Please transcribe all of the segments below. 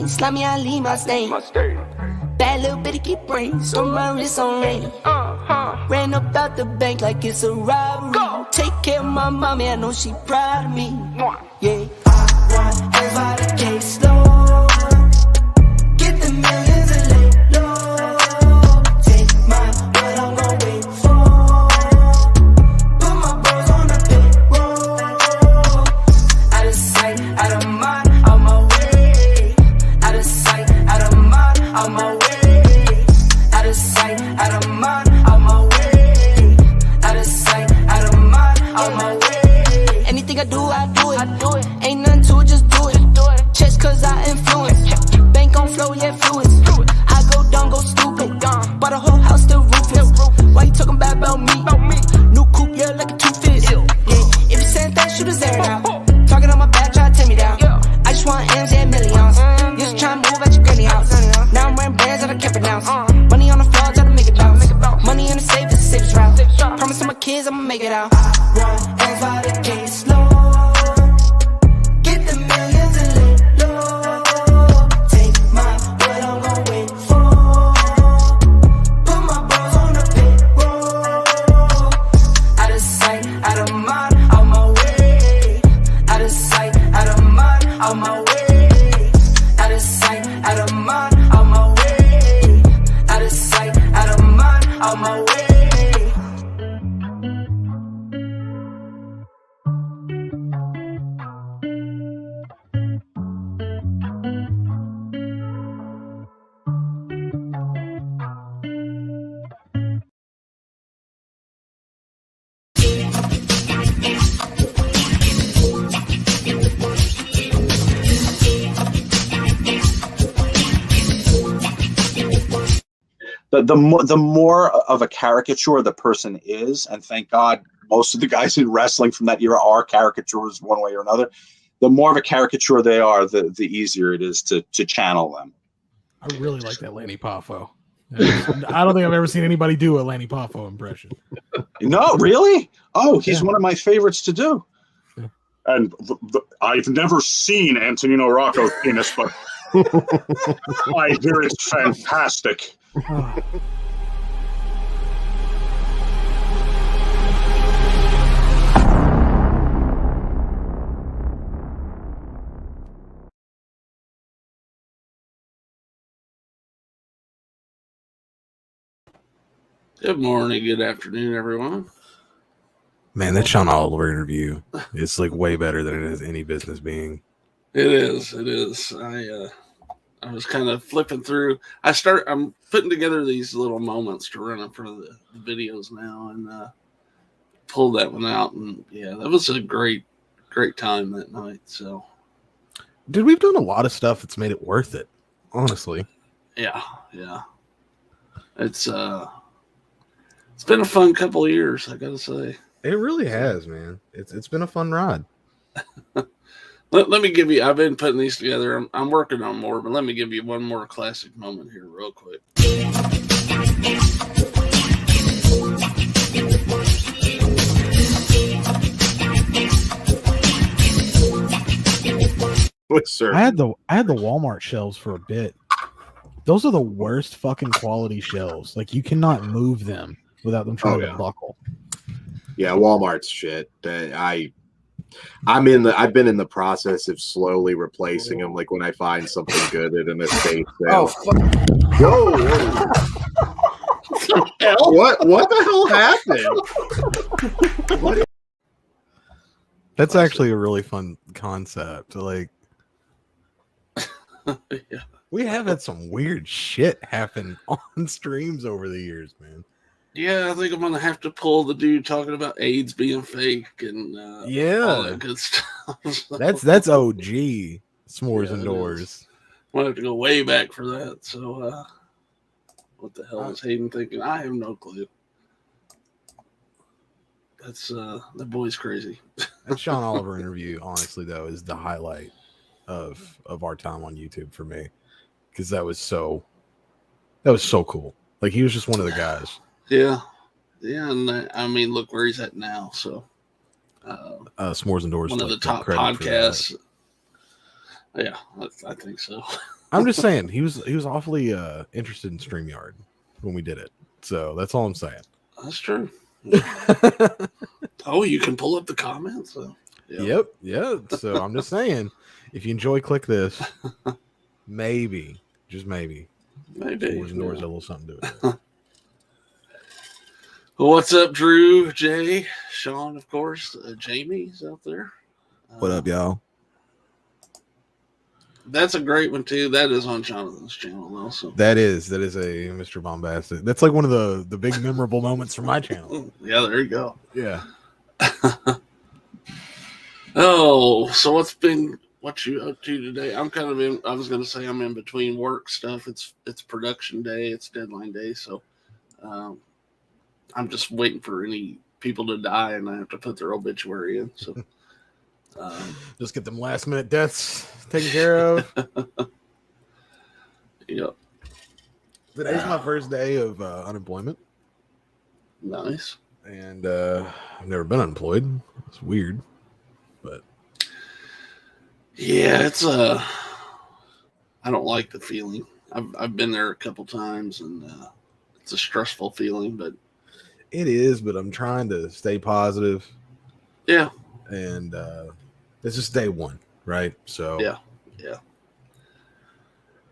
Slap me, I leave my stain. Bad little bitty keep brains. Storm my wrist on rain. Ran up out the bank like it's a robbery. Take care of my mommy, I know she proud of me. Yeah, I want everybody case slow. Get the millions and lay low. Take mine, what I'm gonna wait for. Put my bros on the payroll. Out of sight, out of mind. Out my way, out of sight, out of mind, out my way, out of sight, out of mind, out my way. Anything I do it. Ain't nothing to it, just do it. Chest cause I influence. Bank on flow, yeah, fluence. I go dumb, go stupid. Bought a whole house, still roofless. Why you talking bad about me? New coupe, yeah, like a two-fist. Yeah, if you saying that, shoot his air out. Talking on my back, try to tear me down. I just want M's, yeah, millions. Used to try and move at your granny house. Now I'm wearing bands that I can't pronounce. Money on the floor, try to make it bounce. Money in the safe, it's the safest route. Promise to my kids, I'ma make it out. I want everybody case slow. Get the millions and lay low. Take mine, what I'm gonna wait for. Put my bros on the payroll. Out of sight, out of mind, out my way. Out of sight, out of mind, out my way. Out of sight, out of mind. Out my way. The more of a caricature the person is, and thank God most of the guys in wrestling from that era are caricatures one way or another, the more of a caricature they are, the easier it is to channel them. I really like that Lanny Poffo. I don't think I've ever seen anybody do a Lanny Poffo impression. No, really? Oh, he's one of my favorites to do. Yeah. And I've never seen Antonino Rocco's penis, but I hear it's fantastic. Good morning, good afternoon, everyone. Man, that Sean Oliver interview is like way better than it has any business being. It is. I was kind of flipping through. I'm putting together these little moments to run in front of the videos now, and pulled that one out. And yeah, that was a great time that night. So, dude, we've done a lot of stuff that's made it worth it. Honestly. Yeah. It's been a fun couple of years, I gotta say. It really has, man. It's been a fun ride. Let me give you, I've been putting these together. I'm working on more, but let me give you one more classic moment here real quick. I had the Walmart shelves for a bit. Those are the worst fucking quality shelves. Like you cannot move them without them trying to yeah. buckle. Yeah, Walmart's shit. I've been in the process of slowly replacing them. Like when I find something good at an estate Oh, sale. fuck. Whoa! What the hell happened? That's actually a really fun concept. Like, Yeah. we have had some weird shit happen on streams over the years, man. Yeah, I think I'm gonna have to pull the dude talking about AIDS being fake and all Yeah, that good stuff. So, that's OG s'mores Yeah, it indoors. is. I'm gonna have to go way back for that. So, what the hell is Hayden thinking? I have no clue. That's that boy's crazy. That Sean Oliver interview, honestly, though, is the highlight of our time on YouTube for me, because that was so cool. Like he was just one of the guys. Yeah, and I mean, look where he's at now. So, S'mores indoors, one of the like, top credit for that. podcasts. Yeah, I think so. I'm just saying he was awfully interested in StreamYard when we did it. So that's all I'm saying. That's true. Oh, you can pull up the comments. So, yeah. Yep. So I'm just saying, if you enjoy, click this. Maybe, just maybe. Maybe. S'mores indoors had a little something to do with it. Well, what's up, Drew, Jay, Sean, of course, Jamie's out there. What up, y'all? That's a great one too. That is on Jonathan's channel also. That is a Mr. Bombastic. That's like one of the big memorable moments from my channel. Yeah, there you go. Yeah. Oh, so what you up to today? I'm kind of in. I was going to say I'm in between work stuff. It's production day. It's deadline day. So, I'm just waiting for any people to die, and I have to put their obituary in. So, Just get them last minute deaths taken care of. Yep. Today's my first day of unemployment, Nice. and I've never been unemployed. It's weird, but Yeah, it's I don't like the feeling. I've been there a couple times, and it's a stressful feeling. But it is. But I'm trying to stay positive, yeah, and this is day one, right? So yeah.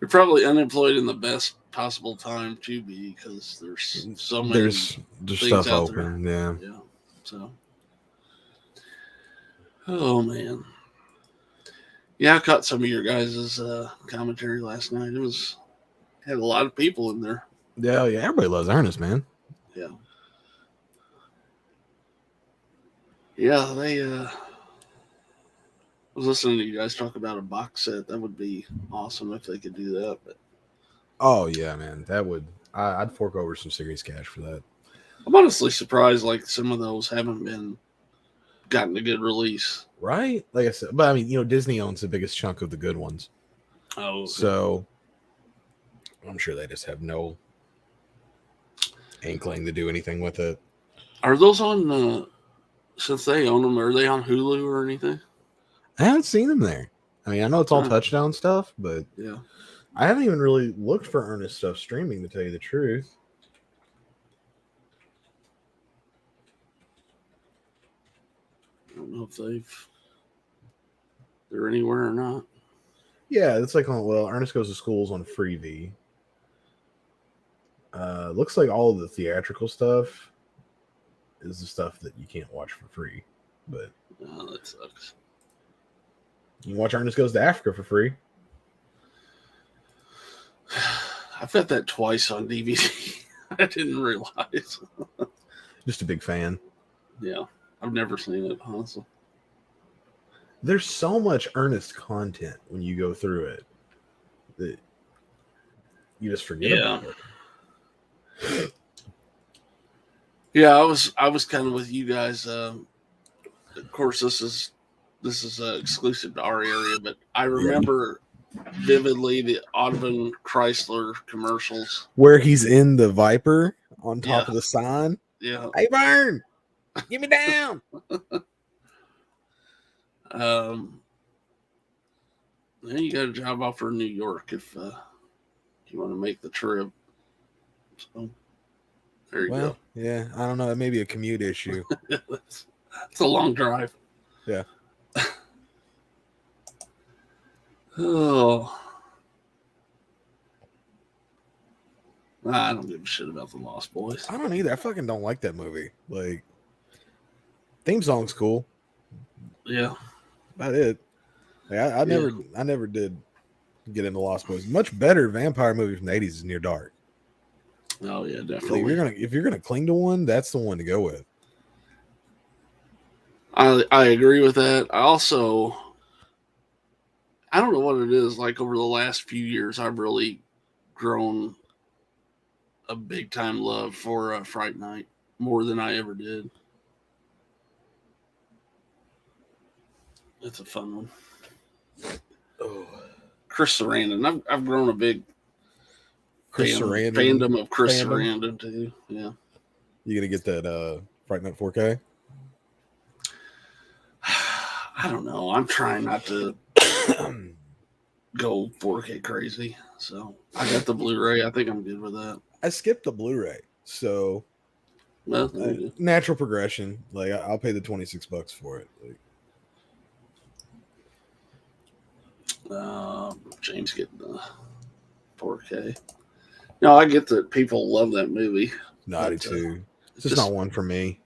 You're probably unemployed in the best possible time to be, because there's so many. there's things stuff out there. open. Yeah. Yeah. So. Oh man. Yeah, I caught some of your guys' commentary last night. It had a lot of people in there. Yeah. Everybody loves Ernest, man. Yeah. Yeah, they I was listening to you guys talk about a box set. That would be awesome if they could do that. But Oh yeah, man. That would I'd fork over some serious cash for that. I'm honestly surprised like some of those haven't gotten a good release. Right? Like I said, but I mean, Disney owns the biggest chunk of the good ones. Oh, okay. So I'm sure they just have no inkling to do anything with it. Are those on since they own them, are they on Hulu or anything? I haven't seen them there. I mean, I know it's all touchdown stuff, but Yeah. I haven't even really looked for Ernest stuff streaming, to tell you the truth. I don't know if they're anywhere or not. Yeah, it's like Ernest Goes to School's on Freevee. Looks like all of the theatrical stuff is the stuff that you can't watch for free, but Oh, that sucks. you can watch Ernest Goes to Africa for free. I've got that twice on DVD. I didn't realize. Just a big fan. Yeah, I've never seen it, honestly. There's so much Ernest content when you go through it that you just forget about it. Yeah, I was kind of with you guys. Of course, this is exclusive to our area, but I remember vividly the Audubon Chrysler commercials where he's in the Viper on top of the sign. Yeah. Hey, Vern, get me down. Then you got a job offer in New York if you want to make the trip. So there you Well, yeah, I don't know. It may be a commute issue. go. It's a long drive. Yeah. Oh. I don't give a shit about the Lost Boys. I don't either. I fucking don't like that movie. Like, theme song's cool. Yeah. About it. Like, I never did get into Lost Boys. Much better vampire movie from the 80s is Near Dark. Oh yeah, Like, definitely. if you're gonna cling to one, that's the one to go with. I agree with that. I don't know what it is. Like over the last few years, I've really grown a big time love for Fright Night more than I ever did. It's a fun one. Oh, Chris Sarandon. I've grown a big Chris Sarandon fandom of Chris fandom? Sarandon too. Yeah. You gonna get that Fright Night 4K? I don't know. I'm trying not to go 4K crazy. So I got the Blu-ray. I think I'm good with that. I skipped the Blu-ray, so Well, there you natural progression. Like I'll pay the $26 for it. Like, go. James getting the 4K. No, I get that people love that movie. naughty But, too. It's just not one for me.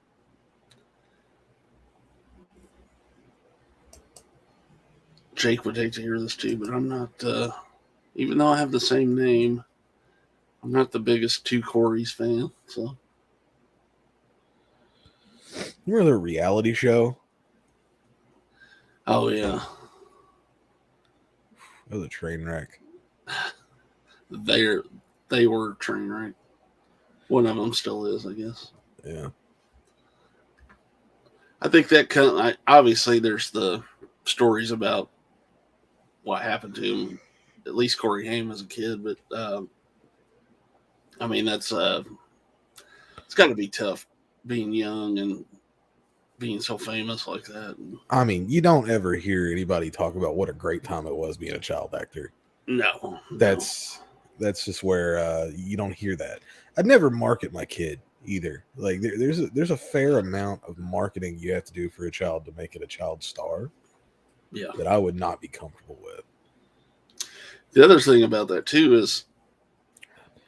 Jake would hate to hear this too, but I'm not. Even though I have the same name, I'm not the biggest Two Corey's fan. So You remember the reality show? oh yeah, That was a train wreck. they were train wreck. One of them still is, I guess. Yeah. I think that obviously there's the stories about what happened to him, at least Corey Haim as a kid, but I mean that's it's got to be tough being young and being so famous like that. I mean, you don't ever hear anybody talk about what a great time it was being a child actor. No, That's just where you don't hear that. I'd never market my kid either. Like there's a fair amount of marketing you have to do for a child to make it a child star yeah. that I would not be comfortable with. The other thing about that too is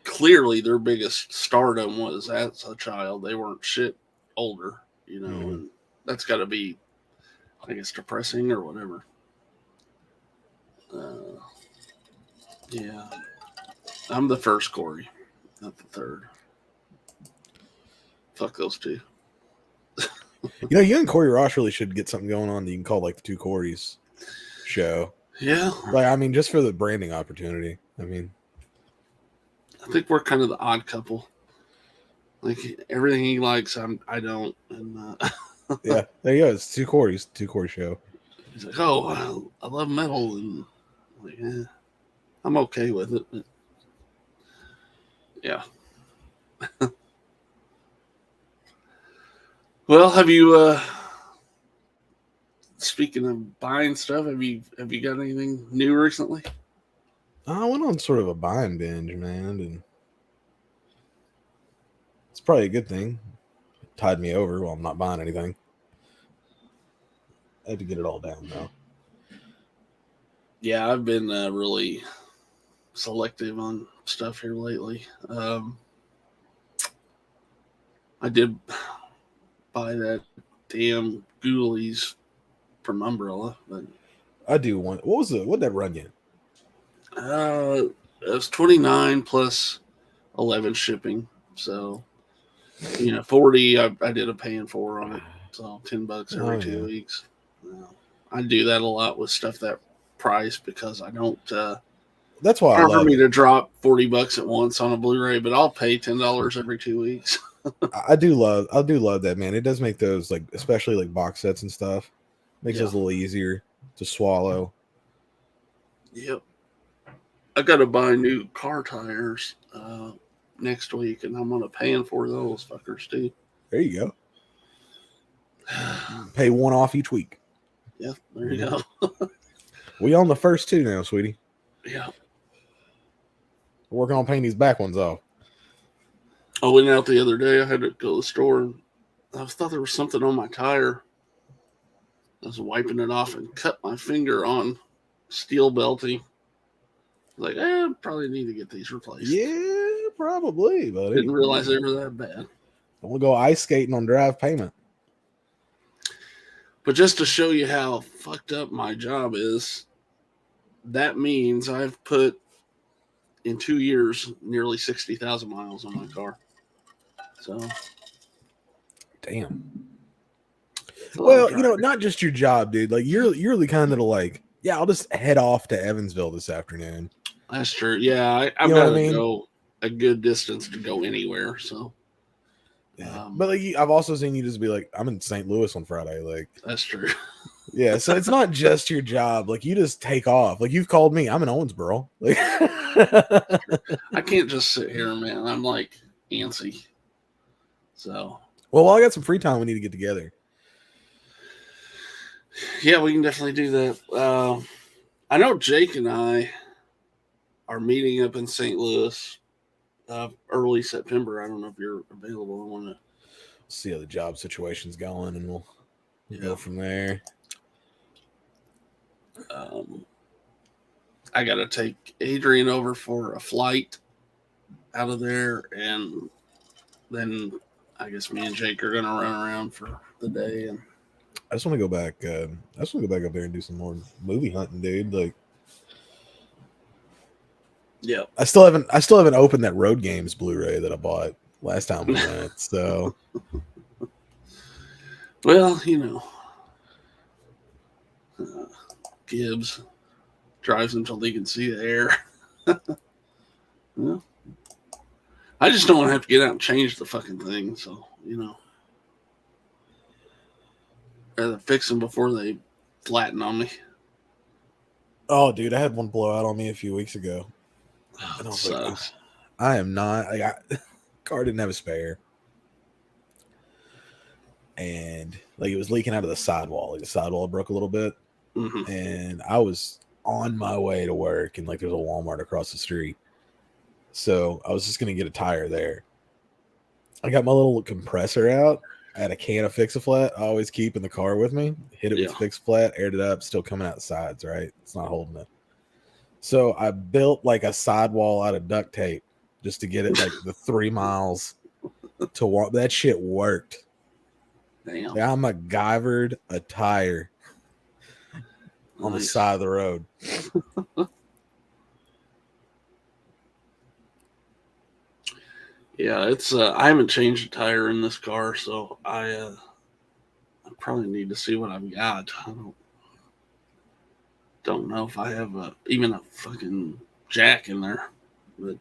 clearly their biggest stardom was as a child. They weren't shit older, you know, Mhm. and that's got to be, I guess, depressing or whatever. Yeah, I'm the first Corey, not the third. Fuck those two. You know, you and Corey Ross really should get something going on that you can call like the Two Corys show. Yeah, Like, I mean, just for the branding opportunity. I mean, I think we're kind of the odd couple. Like everything he likes, I don't, and yeah, there you go. It's Two Corys, Two Corey show. he's like, "Oh, I love metal," and I'm like, I'm okay with it. But yeah. Well, have you? Speaking of buying stuff, have you got anything new recently? I went on sort of a buying binge, man, and it's probably a good thing. It tied me over while I'm not buying anything. I had to get it all down though. Yeah, I've been really selective on stuff here lately. I did buy that damn Ghoulies from Umbrella, but I do want. What did that run you? it was $29 plus 11 shipping, so 40. I did a paying for on it, so $10 every 2 weeks. I do that a lot with stuff that price because I don't. That's why I hard for love me it. to drop $40 at once on a Blu-ray, but I'll pay $10 every 2 weeks. I do love that, man. It does make those, like, especially like box sets and stuff, makes those a little easier to swallow. Yep. I got to buy new car tires next week, and I'm gonna paying for those fuckers too. There you go. Pay one off each week. Yeah, there you go. We on the first two now, sweetie. Yeah. working on painting these back ones off. I went out the other day. I had to go to the store. And I thought there was something on my tire. I was wiping it off and cut my finger on steel belting. Like, probably need to get these replaced. Yeah, probably, buddy. Didn't realize they were that bad. We'll go ice skating on drive payment. But just to show you how fucked up my job is, that means I've put, in 2 years, nearly 60,000 miles on my car. So, Damn. it's a lot Well, of you know, driving. not just your job, dude. Like you're the kind that'll like, yeah, I'll just head off to Evansville this afternoon. That's true. Yeah, I've You know got what I to mean? go a good distance to go anywhere. So, But like, I've also seen you just be like, I'm in St. Louis on Friday. Like, that's true. yeah. So it's not just your job. Like, you just take off. Like, you've called me. I'm in Owensboro. Like, I can't just sit here, man. I'm like antsy. So, well, while I got some free time, we need to get together. yeah, we can definitely do that. I know Jake and I are meeting up in St. Louis early September. I don't know if you're available. I want to See how the job situation's going, and we'll Yeah. go from there. I got to take Adrian over for a flight out of there, and then I guess me and Jake are going to run around for the day. And I just want to go back. I just want to go back up there and do some more movie hunting, dude. Like, yeah, I still haven't opened that Road Games Blu-ray that I bought last time we went. So, well, you know, Gibbs drives until he can see the air. Well, I just don't want to have to get out and change the fucking thing. So, you know, rather fix them before they flatten on me. oh, dude, I had one blow out on me a few weeks ago. Oh, And I it was like, sucks. I am not. Car didn't have a spare, and like it was leaking out of the sidewall. Like the sidewall broke a little bit, Mhm. and I was on my way to work, and like there's a Walmart across the street, so I was just gonna get a tire there. I got my little compressor out. I had a can of Fix-A-Flat I always keep in the car with me. Hit it with Yeah. Fix-A-Flat, aired it up, still coming out the sides, right? It's not holding it. So I built like a sidewall out of duct tape just to get it like the 3 miles to walk. That shit worked. Damn. Yeah, I MacGyvered a tire on the Nice. side of the road. Yeah, it's I haven't changed a tire in this car, so I probably need to see what I've got. I don't know if I have even a fucking jack in there, but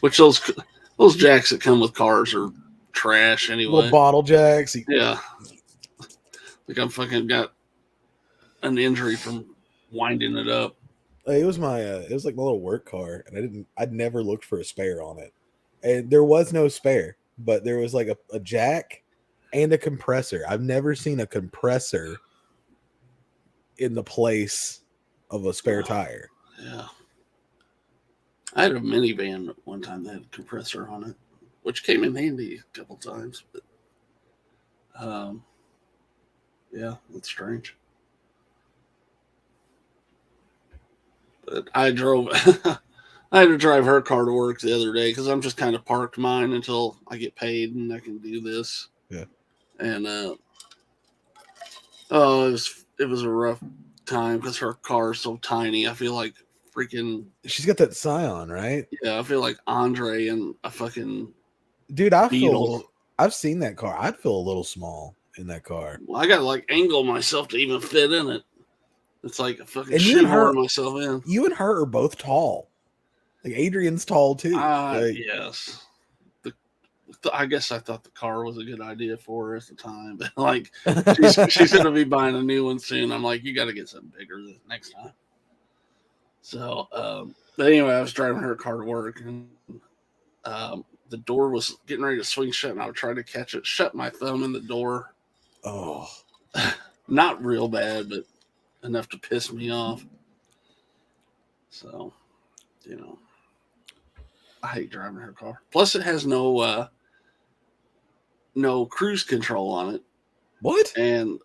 which those jacks that come with cars are trash anyway. Little bottle jacks. Yeah, like I'm fucking got an injury from winding it up. It was my it was like my little work car, and I'd never looked for a spare on it. And there was no spare, but there was like a jack and a compressor. I've never seen a compressor in the place of a spare tire. Yeah, I had a minivan at one time that had a compressor on it, which came in handy a couple times. But yeah, that's strange. But I drove. I had to drive her car to work the other day because I'm just kind of parked mine until I get paid and I can do this. Yeah. And oh, it was a rough time because her car is so tiny. I feel like freaking She's got that Scion, right? yeah. I feel like Andre and a fucking Dude, I feel a Beetle. little. I've seen that car. I'd feel a little small in that car. Well, I gotta like angle myself to even fit in it. It's like a fucking And you and her- shoehorn myself in. You and her are both tall. Like Adrian's tall too. Like, Yes. I guess I thought the car was a good idea for her at the time, but like she's gonna be buying a new one soon. I'm like, you got to get something bigger next time. So, but anyway, I was driving her car to work, and the door was getting ready to swing shut, and I was trying to catch it, shut my thumb in the door. oh, Not real bad, but enough to piss me off. So, you know. I hate driving her car. Plus, it has no cruise control on it. What? And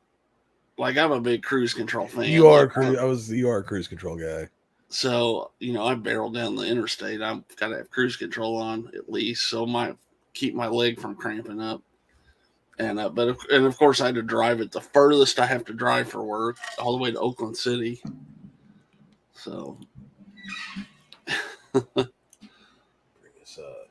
like, I'm a big cruise control fan. You are like, you are a cruise control guy. So, I barrel down the interstate. I've got to have cruise control on at least, so might keep my leg from cramping up. And of course, I had to drive it the furthest I have to drive for work, all the way to Oakland City. So, Bring this up.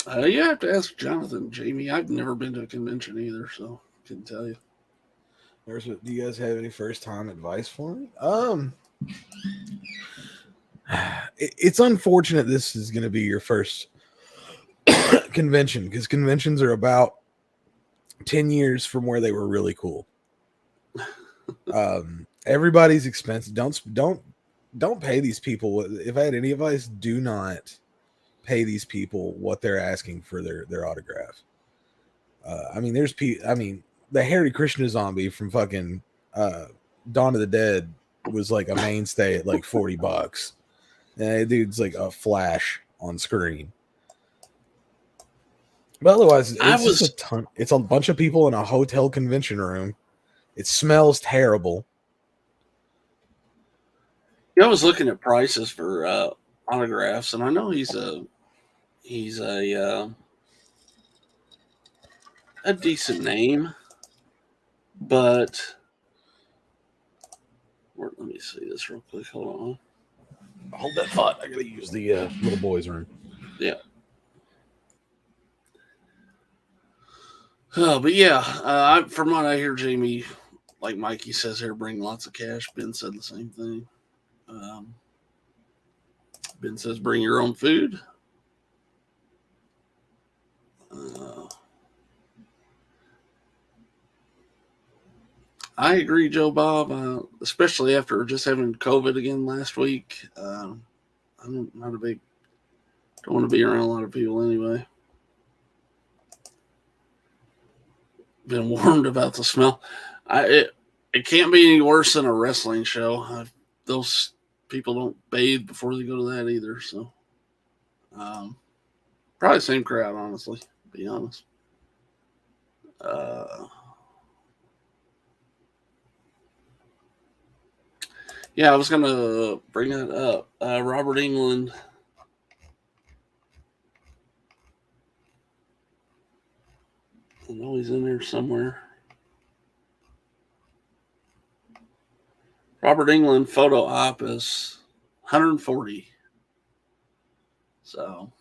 you have to ask Jonathan, Jamie. I've never been to a convention either, so couldn't tell you. Do you guys have any first time advice for me? It's unfortunate this is going to be your first convention, because conventions are about 10 years from where they were really cool. Everybody's expensive. Don't pay these people. If I had any advice, do not pay these people what they're asking for their autograph. The Harry Krishna zombie from fucking Dawn of the Dead was like a mainstay at like $40. And dude's like a flash on screen. But otherwise, it's a bunch of people in a hotel convention room. It smells terrible. I was looking at prices for autographs, and I know he's a decent name, but let me see this real quick. Hold on. Hold that thought. I gotta use the little boys' room. Yeah. But yeah, from what I hear, Jamie, like Mikey says here, bring lots of cash. Ben said the same thing. Ben says bring your own food. I agree, Joe Bob, especially after just having COVID again last week. I'm not don't want to be around a lot of people anyway. Been warned about the smell. It can't be any worse than a wrestling show. Those people don't bathe before they go to that either. So, probably the same crowd, honestly, to be honest. Yeah, I was going to bring that up. Robert England. I know he's in there somewhere. Robert England photo op is $140. So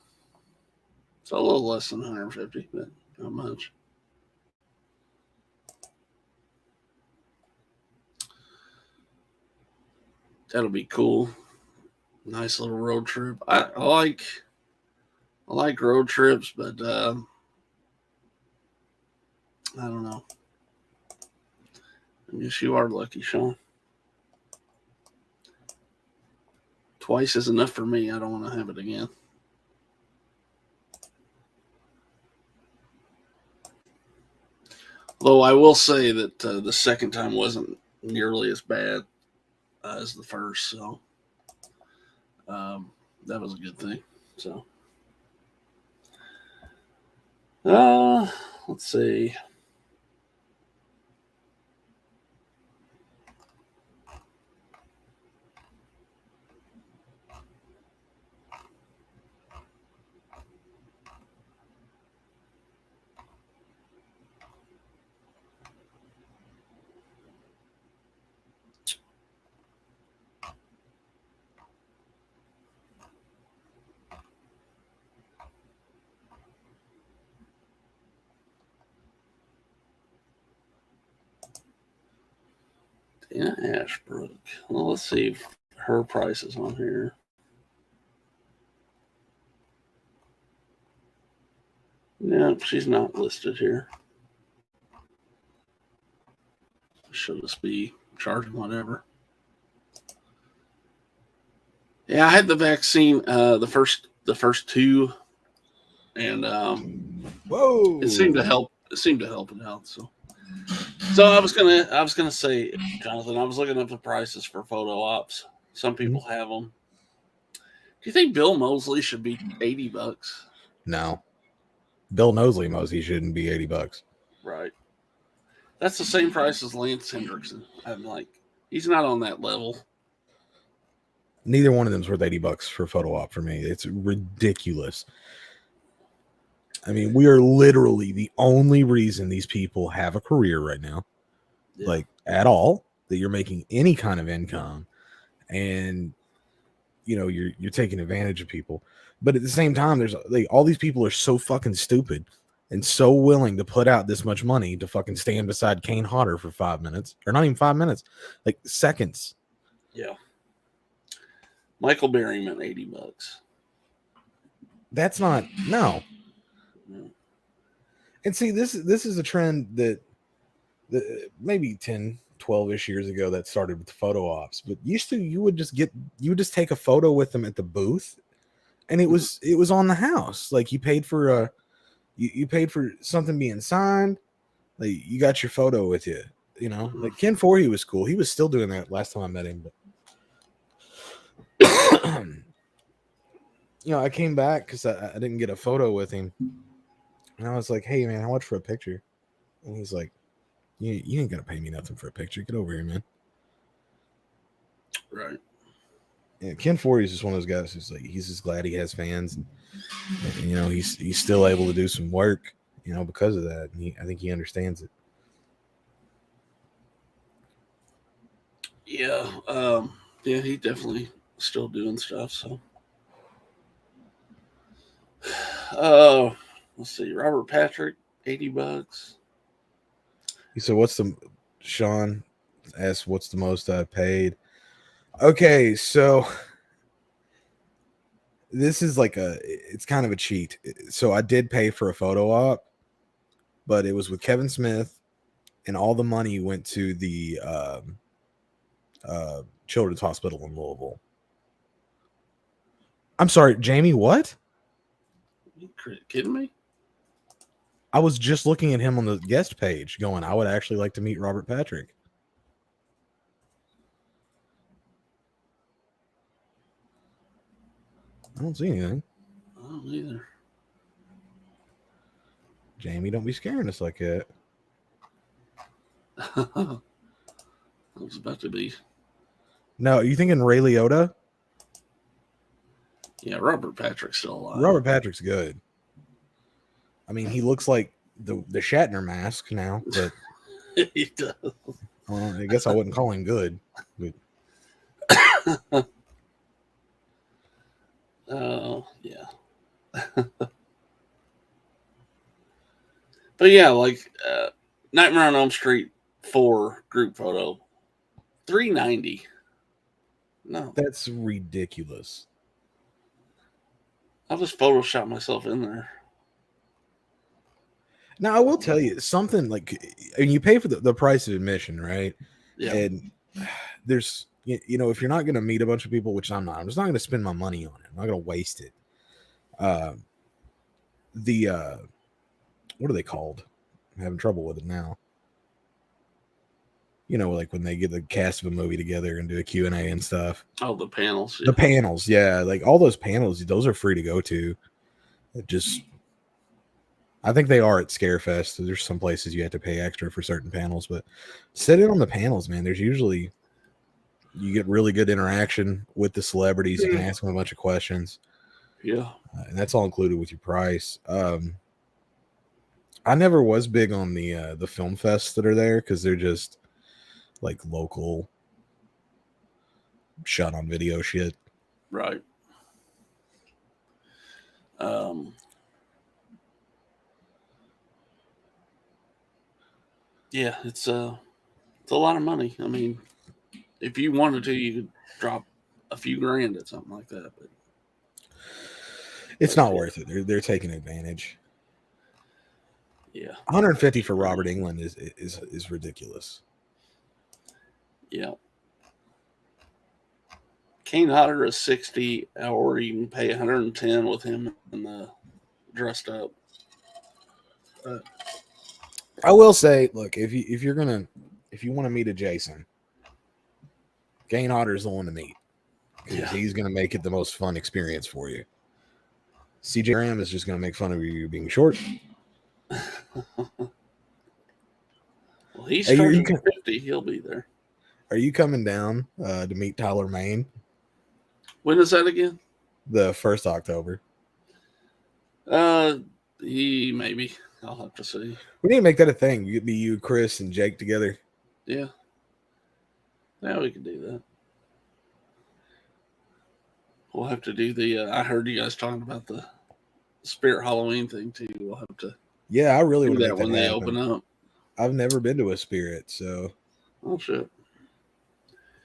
it's a little less than $150, but not much. That'll be cool. Nice little road trip. I like road trips, but I don't know. I guess you are lucky, Sean. Twice is enough for me. I don't want to have it again. Though I will say that the second time wasn't nearly as bad as the first, so that was a good thing. So, let's see. Dana Ashbrook. Well, let's see if her price is on here. No, she's not listed here. Should just be charging whatever. Yeah, I had the vaccine, the first two, and whoa, it seemed to help. It seemed to help it out. So I was gonna say, Jonathan, I was looking up the prices for photo ops, Some people have them. Do you think Bill Mosley should be $80? No. Bill Mosley shouldn't be $80. Right. That's the same price as Lance Hendrickson. I'm like, he's not on that level. Neither one of them's worth $80 for a photo op for me. It's ridiculous. I mean, we are literally the only reason these people have a career right now, like at all, that you're making any kind of income, and you're taking advantage of people. But at the same time, there's like all these people are so fucking stupid and so willing to put out this much money to fucking stand beside Kane Hodder for 5 minutes, or not even 5 minutes, like seconds. Yeah. Michael Berryman, $80. That's not no. No. And see, this is a trend that maybe 10, 12-ish years ago that started with the photo ops. But used to, you would just take a photo with them at the booth, and it was on the house. Like you paid for you paid for something being signed. Like you got your photo with you. Like Ken Forey was cool. He was still doing that last time I met him. But I came back because I didn't get a photo with him. And I was like, hey, man, how much for a picture? And he's like, you ain't going to pay me nothing for a picture. Get over here, man. Right. Yeah, Ken Forey is just one of those guys who's like, he's just glad he has fans. And he's still able to do some work, because of that. And I think he understands it. Yeah. Yeah, he definitely still doing stuff. So, let's see. Robert Patrick, $80. He said, Sean asked, what's the most I paid? Okay, so this is it's kind of a cheat. So I did pay for a photo op, but it was with Kevin Smith, and all the money went to the Children's Hospital in Louisville. I'm sorry, Jamie, what? You kidding me? I was just looking at him on the guest page going, I would actually like to meet Robert Patrick. I don't see anything. I don't either. Jamie, don't be scaring us like that. I was about to be. No, are you thinking Ray Liotta? Yeah, Robert Patrick's still alive. Robert Patrick's good. I mean, he looks like the Shatner mask now, but He does. I guess I wouldn't call him good. But Oh, yeah. But yeah, Nightmare on Elm Street 4 group photo, $390. No, that's ridiculous. I'll just Photoshop myself in there. Now, I will tell you something you pay for the price of admission, right? Yeah. And there's, if you're not going to meet a bunch of people, which I'm just not going to spend my money on it. I'm not going to waste it. What are they called? I'm having trouble with it now. Like when they get the cast of a movie together and do a Q&A and stuff. Oh, the panels. Yeah. The panels, yeah. Like all those panels, those are free to go to. I think they are at Scarefest. There's some places you have to pay extra for certain panels, but sitting on the panels, man, there's usually, you get really good interaction with the celebrities. You can ask them a bunch of questions. Yeah. And that's all included with your price. I never was big on the film fests that are there because they're just like local shot on video shit. Right. Yeah, it's a lot of money. I mean, if you wanted to, you could drop a few grand at something like that, but it's not worth it. They're taking advantage. Yeah, 150 for Robert Englund is ridiculous. Yeah. Kane Hodder is 60, or you can pay 110 with him in the dressed up. I will say, look, if you want to meet a Jason, Kane Hodder is the one to meet. because Yeah. he's going to make it the most fun experience for you. CJ Graham is just going to make fun of you being short. Well, he's Hey, turning 50. He'll be there. Are you coming down to meet Tyler Maine When is that again? the 1st October? Maybe. I'll have to see. We need to make that a thing. You get me, you, Chris, and Jake together. Yeah. Yeah, we can do that. We'll have to do the. I heard you guys talking about the Spirit Halloween thing too. We'll have to Yeah, I really do want to that make that when they happen. open up. I've never been to a Spirit, so Oh shit!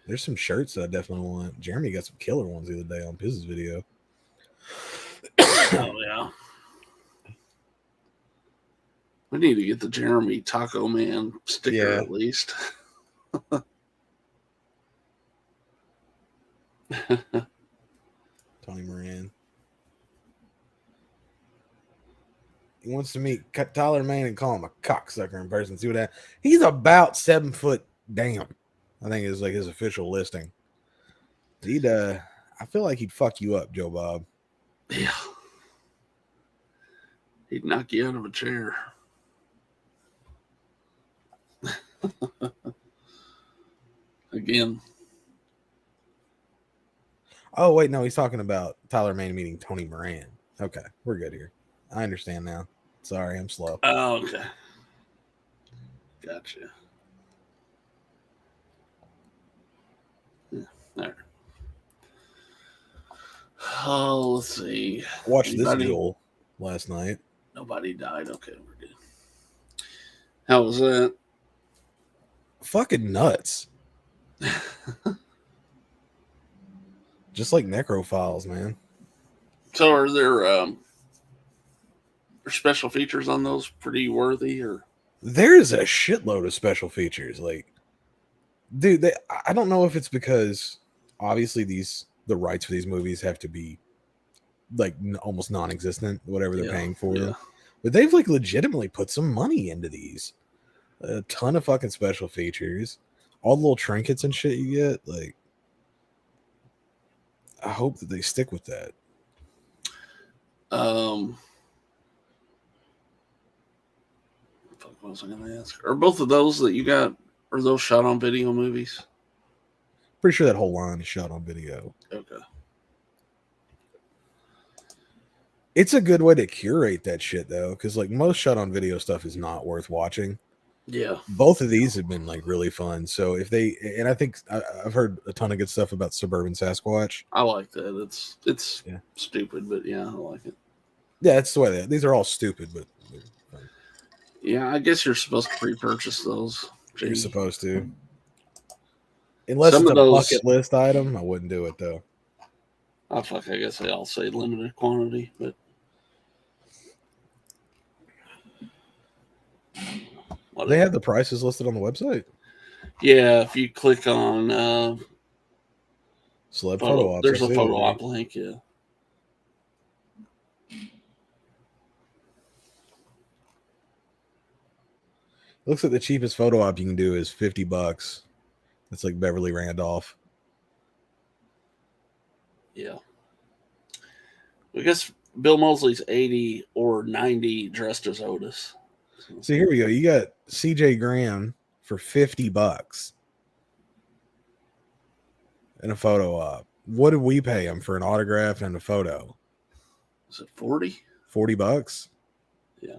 there's some shirts that I definitely want. Jeremy got some killer ones the other day on his video. Oh yeah. We need to get the Jeremy Taco Man sticker Yeah. at least. Tony Moran. He wants to meet Tyler Maine and call him a cocksucker in person. See what that? He's about 7 foot. Damn, I think is like his official listing. He'd I feel like he'd fuck you up, Joe Bob. Yeah. He'd knock you out of a chair. Again. Oh wait, no, he's talking about Tyler Maine meeting Tony Moran. Okay, we're good here. I understand now. Sorry, I'm slow. Oh, okay. Gotcha. Yeah, all right. Oh, let's see. Watched this Anybody? duel last night. Nobody died. Okay, we're good. How was that? Fucking nuts. Just like necrophiles, man. So, are there special features on those pretty worthy, or There's a shitload of special features. Like, dude, I don't know if it's because obviously the rights for these movies have to be like almost non-existent, whatever they're paying for them. But they've like legitimately put some money into these. A ton of fucking special features, all the little trinkets and shit you get. Like, I hope that they stick with that. What was I going to ask? Are both of those that you got? Are those shot on video movies? Pretty sure that whole line is shot on video. Okay. It's a good way to curate that shit though, because like most shot on video stuff is not worth watching. Yeah. Both of these have been like really fun. So if they, and I think I've heard a ton of good stuff about Suburban Sasquatch. I like that. It's Yeah. stupid, but yeah, I like it. Yeah, that's the way these are all stupid, but they're fun. Yeah, I guess you're supposed to pre-purchase those. You're Gee. supposed to. Unless Some it's of a those- bucket list item, I wouldn't do it though. Oh, fuck, I guess they all say limited quantity, but whatever. They have the prices listed on the website. Yeah, if you click on Celeb photo ops. there's I a see photo it. op link, yeah. Looks like the cheapest photo op you can do is $50. That's like Beverly Randolph. Yeah. I guess Bill Mosley's 80 or 90 dressed as Otis. So here we go. You got CJ Graham for $50 in a photo op. What did we pay him for an autograph and a photo? Is it 40? $40? Yeah.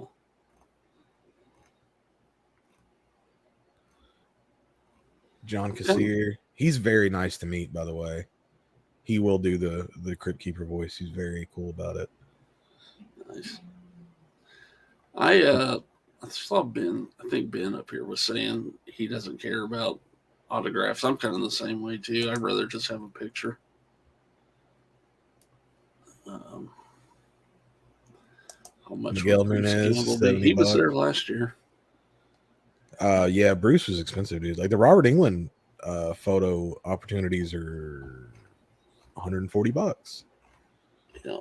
John Kassir. He's very nice to meet, by the way. He will do the Crypt Keeper voice. He's very cool about it. Nice. I saw Ben. I think Ben up here was saying he doesn't care about autographs. I'm kind of the same way too. I'd rather just have a picture. How much Miguel would Bruce Nunez, Campbell be? He was $70. there last year. Yeah, Bruce was expensive, dude. Like the Robert England photo opportunities are $140. Yeah.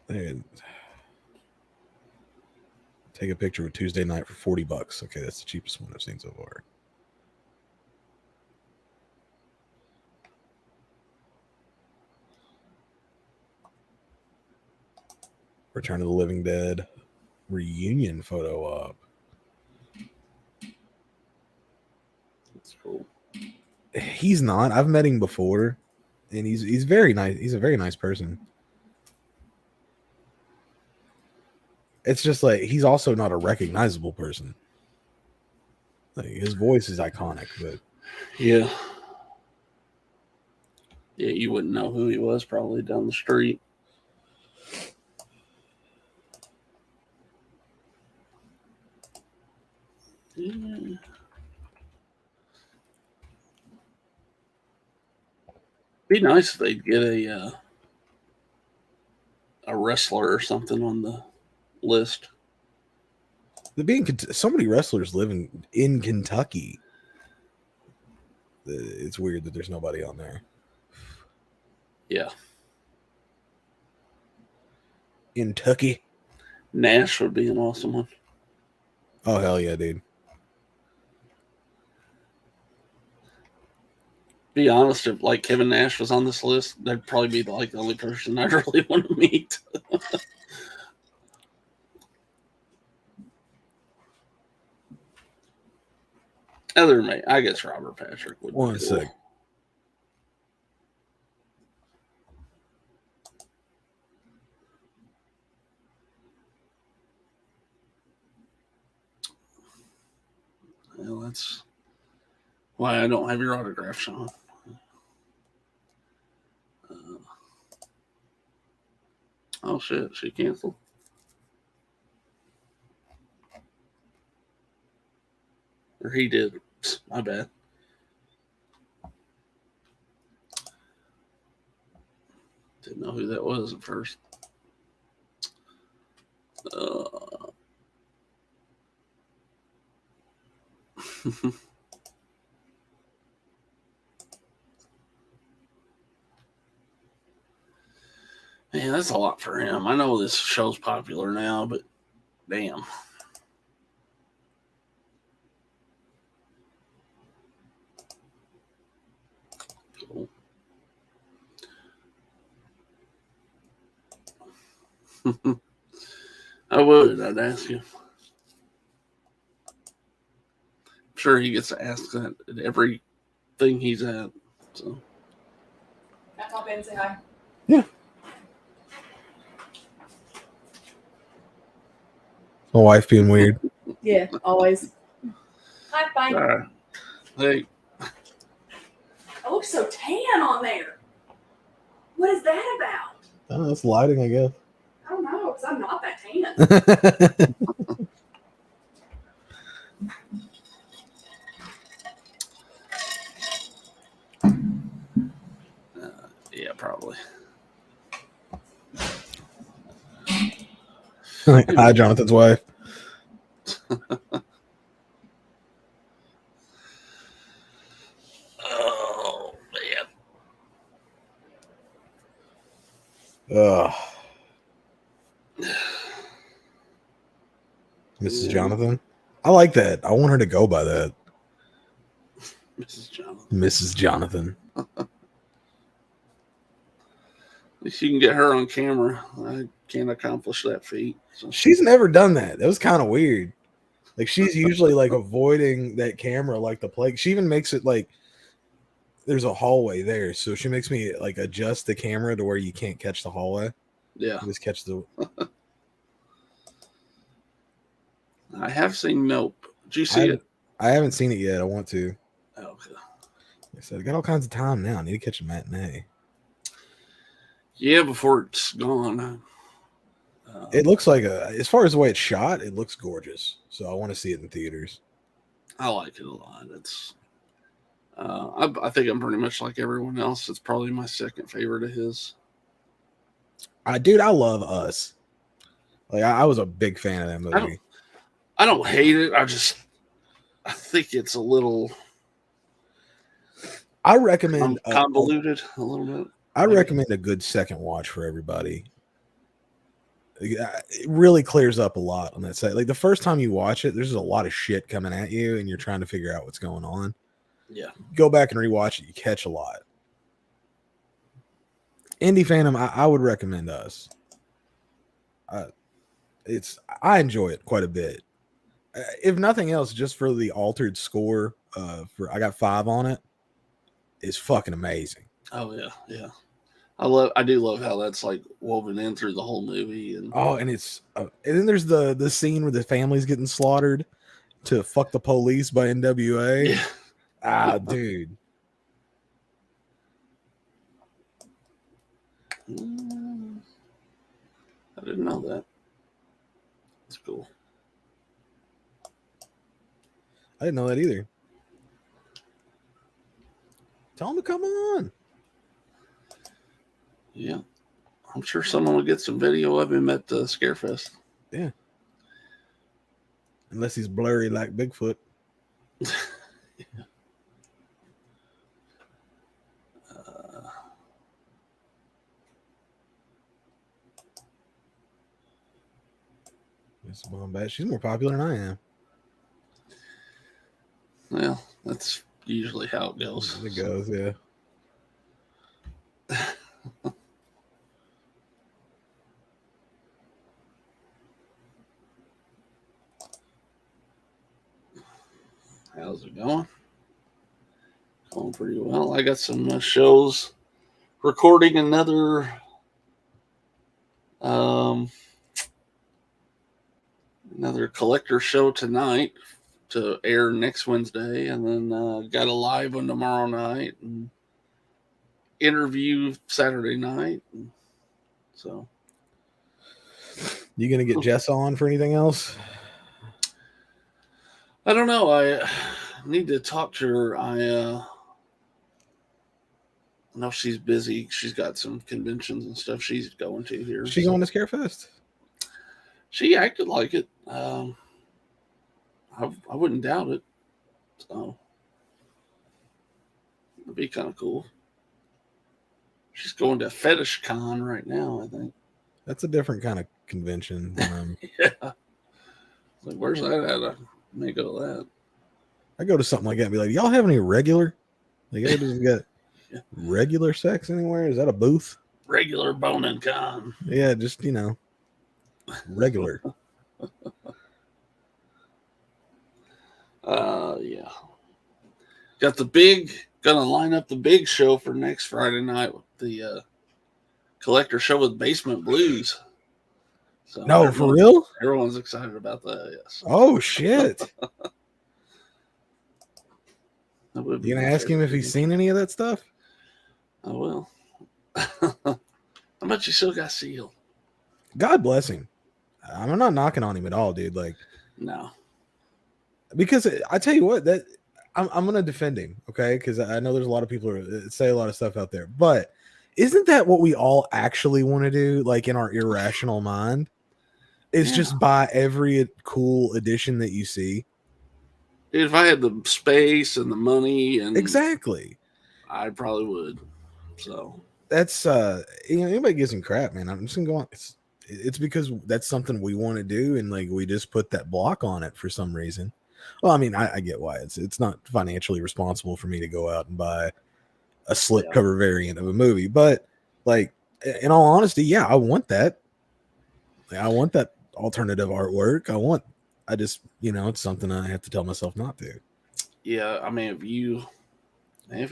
And take a picture with Tuesday Night for $40. Okay, that's the cheapest one I've seen so far. Return of the Living Dead reunion photo up. That's cool. He's not. I've met him before, and he's very nice. He's a very nice person. It's just like he's also not a recognizable person. Like his voice is iconic, but Yeah. Yeah, you wouldn't know who he was probably down the street. Yeah. Be nice if they'd get a wrestler or something on the list. so many wrestlers live in Kentucky. It's weird that there's nobody on there. Yeah. Kentucky. Nash would be an awesome one. Oh hell yeah, dude. Be honest, if like Kevin Nash was on this list, that'd probably be like the only person I'd really want to meet. Other than me, I guess Robert Patrick would. One be cool. sec. Well, that's why I don't have your autograph, Sean. Oh shit, she canceled. Or he did. My bad. Didn't know who that was at first. Man, that's a lot for him. I know this show's popular now, but damn. Cool. I would. I'd ask you. I'm sure he gets asked that at everything he's at. So. Can I pop in and say hi? Yeah. My wife being weird. Yeah, always. Hi, bye. Hey, I look so tan on there. What is that about? Oh, that's lighting, I guess. I don't know, because I'm not that tan. yeah, probably. Hi, Jonathan's wife. Oh man. Ugh. Mrs. Jonathan. I like that. I want her to go by that. Mrs. Jonathan. Mrs. Jonathan. At least you can get her on camera. I can't accomplish that feat. So. She's never done that. That was kind of weird. Like she's usually like avoiding that camera like the plague. She even makes it like there's a hallway there, so she makes me like adjust the camera to where you can't catch the hallway. Yeah. You just catch the. I have seen Nope. Did you see it? I haven't seen it yet. I want to. Oh, okay. I said I got all kinds of time now. I need to catch a matinee. Yeah, before it's gone. It looks like as far as the way it's shot, it looks gorgeous. So I want to see it in theaters. I like it a lot. It's. I think I'm pretty much like everyone else. It's probably my second favorite of his. Dude, I love Us. Like I was a big fan of that movie. I don't hate it. I think it's a little. I recommend convoluted a little bit. I recommend a good second watch for everybody. It really clears up a lot on that side. Like the first time you watch it, there's a lot of shit coming at you, and you're trying to figure out what's going on. Yeah. Go back and rewatch it. You catch a lot. Indie Phantom, I would recommend Us. I enjoy it quite a bit. If nothing else, just for the altered score, I got 5 on it. Is fucking amazing. Oh yeah, yeah. I do love how that's like woven in through the whole movie, and And it's and then there's the scene where the family's getting slaughtered to "Fuck the Police" by NWA. yeah. Dude. I didn't know that. That's cool. I didn't know that either. Tell him to come on. Yeah. I'm sure someone will get some video of him at the Scarefest. Yeah. Unless he's blurry like Bigfoot. Yeah. Miss Wombat. She's more popular than I am. Well, that's usually how it goes. It goes, yeah. How's it going? Going pretty well. I got some shows. Recording another collector show tonight to air next Wednesday, and then got a live one tomorrow night, and interview Saturday night. And so, You gonna get Jess on for anything else? I don't know. I need to talk to her. I know she's busy. She's got some conventions and stuff she's going to here. She going to Scarefest? She acted like it. I wouldn't doubt it. So it'd be kind of cool. She's going to Fetish Con right now, I think. That's a different kind of convention. Yeah. Like, where's that at? I may go to that. I go to something like that and be like, y'all have any regular? Like, I just got regular sex anywhere? Is that a booth? Regular boning con. Yeah, just, regular. Yeah. Gonna line up the big show for next Friday night with the collector show with Basement Blues. So No, for real? Everyone's excited about that, yes. Oh, shit. That would be You gonna my ask him if favorite he's thing. seen any of that stuff? I will. How much you still got sealed? God bless him. I'm not knocking on him at all, dude. Like, No. because I tell you what, that I'm gonna defend him, okay? Because I know there's a lot of people who say a lot of stuff out there, but isn't that what we all actually want to do? Like, in our irrational mind, is just buy every cool edition that you see. Dude, if I had the space and the money, and Exactly, I probably would. So that's anybody gives him crap, man. I'm just gonna go on. It's because that's something we want to do, and like we just put that block on it for some reason. Well, I mean, I get why it's not financially responsible for me to go out and buy a slipcover variant of a movie, but like in all honesty, yeah, I want that. Like, I want that alternative artwork. I just it's something I have to tell myself not to. yeah, I mean, if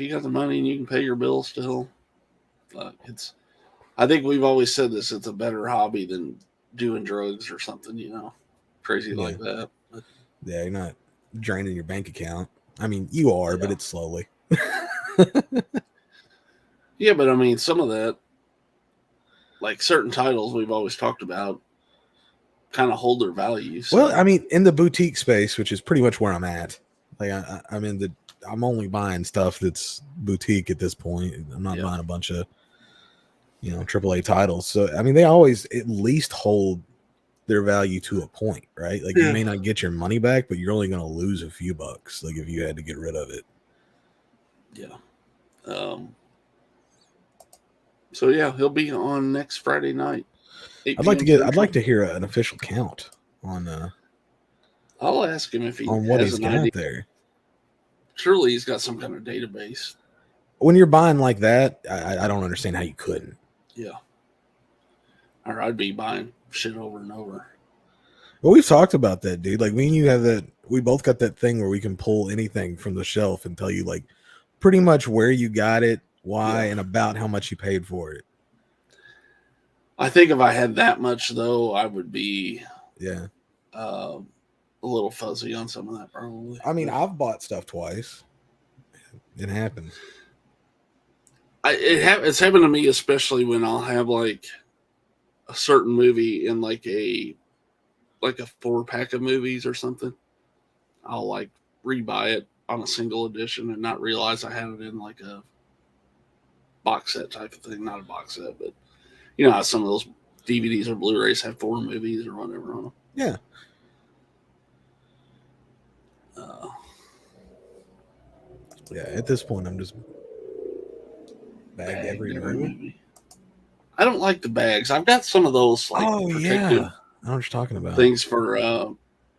you got the money and you can pay your bills still, I think we've always said this. It's a better hobby than doing drugs or something, crazy like that. But, yeah, you're not draining your bank account. I mean, you are, but it's slowly. yeah, but I mean, some of that, like certain titles we've always talked about, kind of hold their value. So. Well, I mean, in the boutique space, which is pretty much where I'm at. Like, I'm only buying stuff that's boutique at this point. I'm not buying a bunch of, AAA titles. So, I mean, they always at least hold their value to a point, right? Like, you may not get your money back, but you're only going to lose a few bucks. Like, if you had to get rid of it. Yeah. So yeah, he'll be on next Friday night. I'd like to hear an official count on. I'll ask him if he on what has he's an got idea. there. Surely he's got some kind of database. When you're buying like that, I don't understand how you couldn't. Yeah. or I'd be buying shit over and over. Well, we've talked about that, dude. Like, me and you have that. We both got that thing where we can pull anything from the shelf and tell you, like, pretty much where you got it, why, Yeah. and about how much you paid for it. I think if I had that much, though, I would be Yeah. a little fuzzy on some of that, probably. I mean, I've bought stuff twice. It happens. It's happened to me, especially when I'll have like a certain movie in like a 4-pack of movies or something. I'll like rebuy it on a single edition and not realize I had it in like a box set type of thing. Not a box set, but you know how some of those DVDs or Blu-rays have 4 movies or whatever on them. Yeah. Yeah. At this point, I'm just bagged every movie. I don't like the bags. I've got some of those like protective I know what you're talking about. things for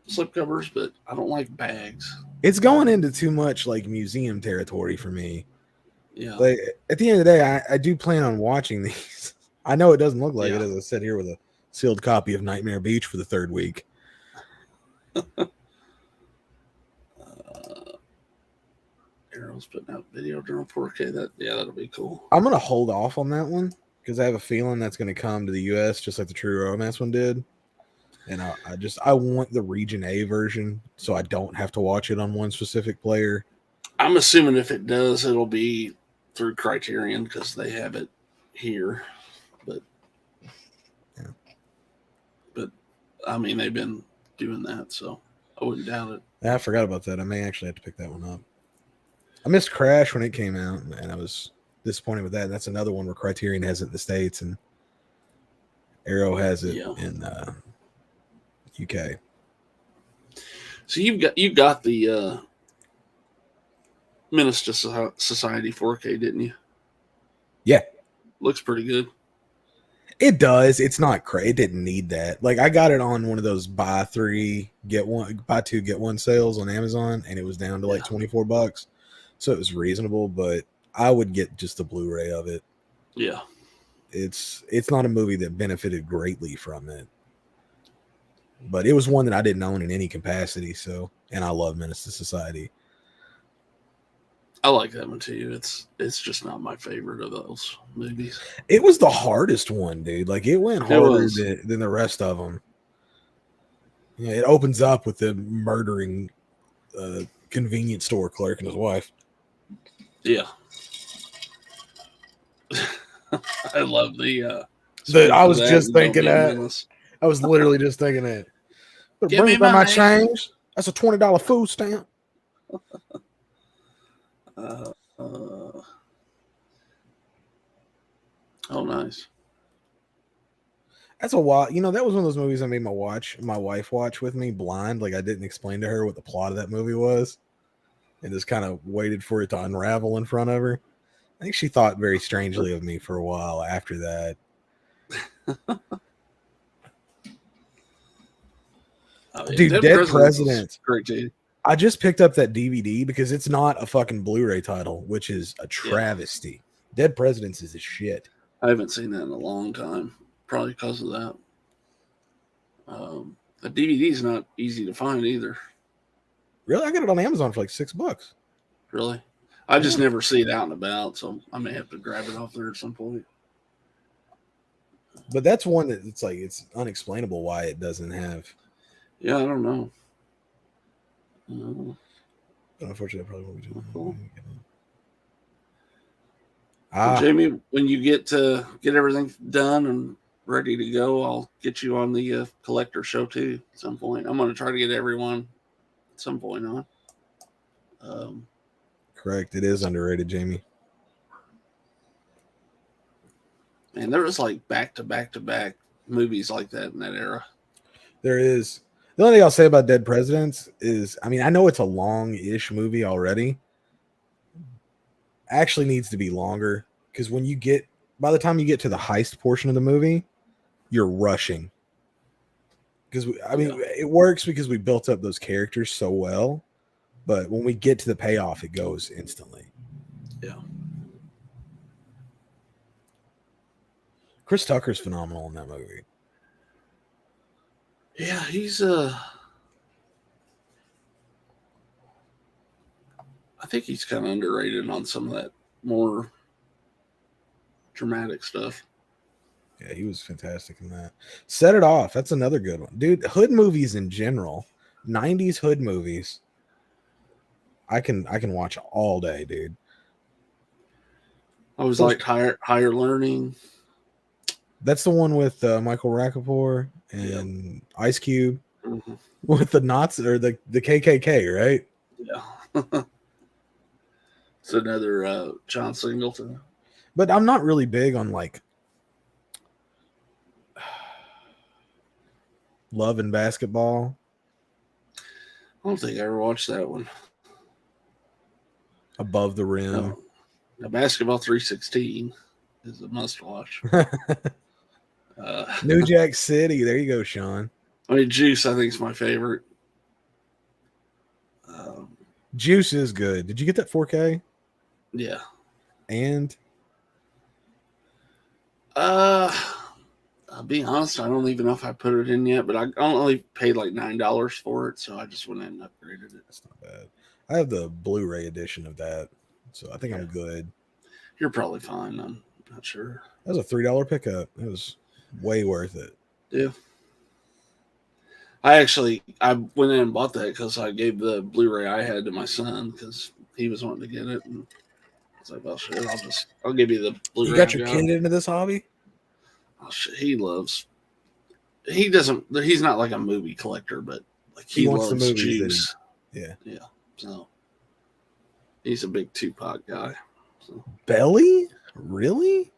slipcovers, but I don't like bags. It's going into too much like museum territory for me. Yeah. Like, at the end of the day, I do plan on watching these. I know it doesn't look like it, Yeah. as I sit here with a sealed copy of Nightmare Beach for the 3rd week. Arrow's putting out video journal 4K. That'll be cool. I'm gonna hold off on that one because I have a feeling that's gonna come to the US just like the True Romance one did. And I want the Region A version so I don't have to watch it on one specific player. I'm assuming if it does, it'll be through Criterion because they have it here. But Yeah. But I mean, they've been doing that, so I wouldn't doubt it. I forgot about that. I may actually have to pick that one up. I missed Crash when it came out, and I was disappointed with that. That's another one where Criterion has it in the States and Arrow has it in UK. So you got the Menace to Society 4K, didn't you? Yeah. Looks pretty good. It does. It's not crazy. It didn't need that. Like, I got it on one of those buy 2 get 1 sales on Amazon, and it was down to like $24. So it was reasonable, but I would get just the Blu-ray of it. Yeah. It's not a movie that benefited greatly from it. But it was one that I didn't own in any capacity, and I love Menace to Society. I like that one too. It's just not my favorite of those movies. It was the hardest one, dude. Like, it went harder than the rest of them. Yeah, it opens up with them murdering a convenience store clerk and his wife. Yeah. I love the I was just thinking that. I was literally just thinking that. But Give me my my change. That's a $20 food stamp. Oh, nice. That's a while. You know, that was one of those movies I made my wife watch with me blind. Like, I didn't explain to her what the plot of that movie was, and just kind of waited for it to unravel in front of her. I think she thought very strangely of me for a while after that. Dude, Dead Presidents. Great, dude. I just picked up that DVD because it's not a fucking Blu-ray title, which is a travesty. Yeah. Dead Presidents is a shit. I haven't seen that in a long time, probably because of that. The DVD is not easy to find either. Really? I got it on Amazon for like $6. Really? I just never see it out and about, so I may have to grab it off there at some point. But that's one that it's unexplainable why it doesn't have. Yeah, I don't know. But unfortunately, I probably won't be doing Cool. that. Jamie, when you get everything done and ready to go, I'll get you on the collector show too at some point. I'm going to try to get everyone at some point on. Correct. It is underrated, Jamie. And there was like back to back movies like that in that era. There is. The only thing I'll say about Dead Presidents is, I mean, I know it's a long-ish movie already. Actually needs to be longer because by the time you get to the heist portion of the movie, you're rushing. Because it works because we built up those characters so well, but when we get to the payoff, it goes instantly. Yeah. Chris Tucker's phenomenal in that movie. Yeah, he's I think he's kind of underrated on some of that more dramatic stuff. Yeah, he was fantastic in that. Set It Off. That's another good one. Dude, hood movies in general, 90s hood movies. I can watch all day, dude. I was like higher learning. That's the one with Michael Rappaport and Ice Cube Mm-hmm. with the Nazis or the KKK, right? Yeah. It's another John Singleton. But I'm not really big on like Love and Basketball. I don't think I ever watched that one. Above the Rim. No. Now, Basketball 316 is a must watch. New Jack City. There you go, Sean. I mean, Juice, I think, is my favorite. Juice is good. Did you get that 4K? Yeah. And I'll be honest, I don't even know if I put it in yet, but I only paid like $9 for it, so I just went in and upgraded it. that's not bad. I have the Blu-ray edition of that, so I think I'm good. You're probably fine. I'm not sure. That was a $3 pickup. It was way worth it. Yeah. I went in and bought that because I gave the Blu-ray I had to my son because he was wanting to get it. And I was like, well, shit, I'll give you the Blu-ray. You got your kid into this hobby? Oh, shit, he's not like a movie collector, but like he wants loves the movies Juice. Yeah. So he's a big Tupac guy. So Belly? Really?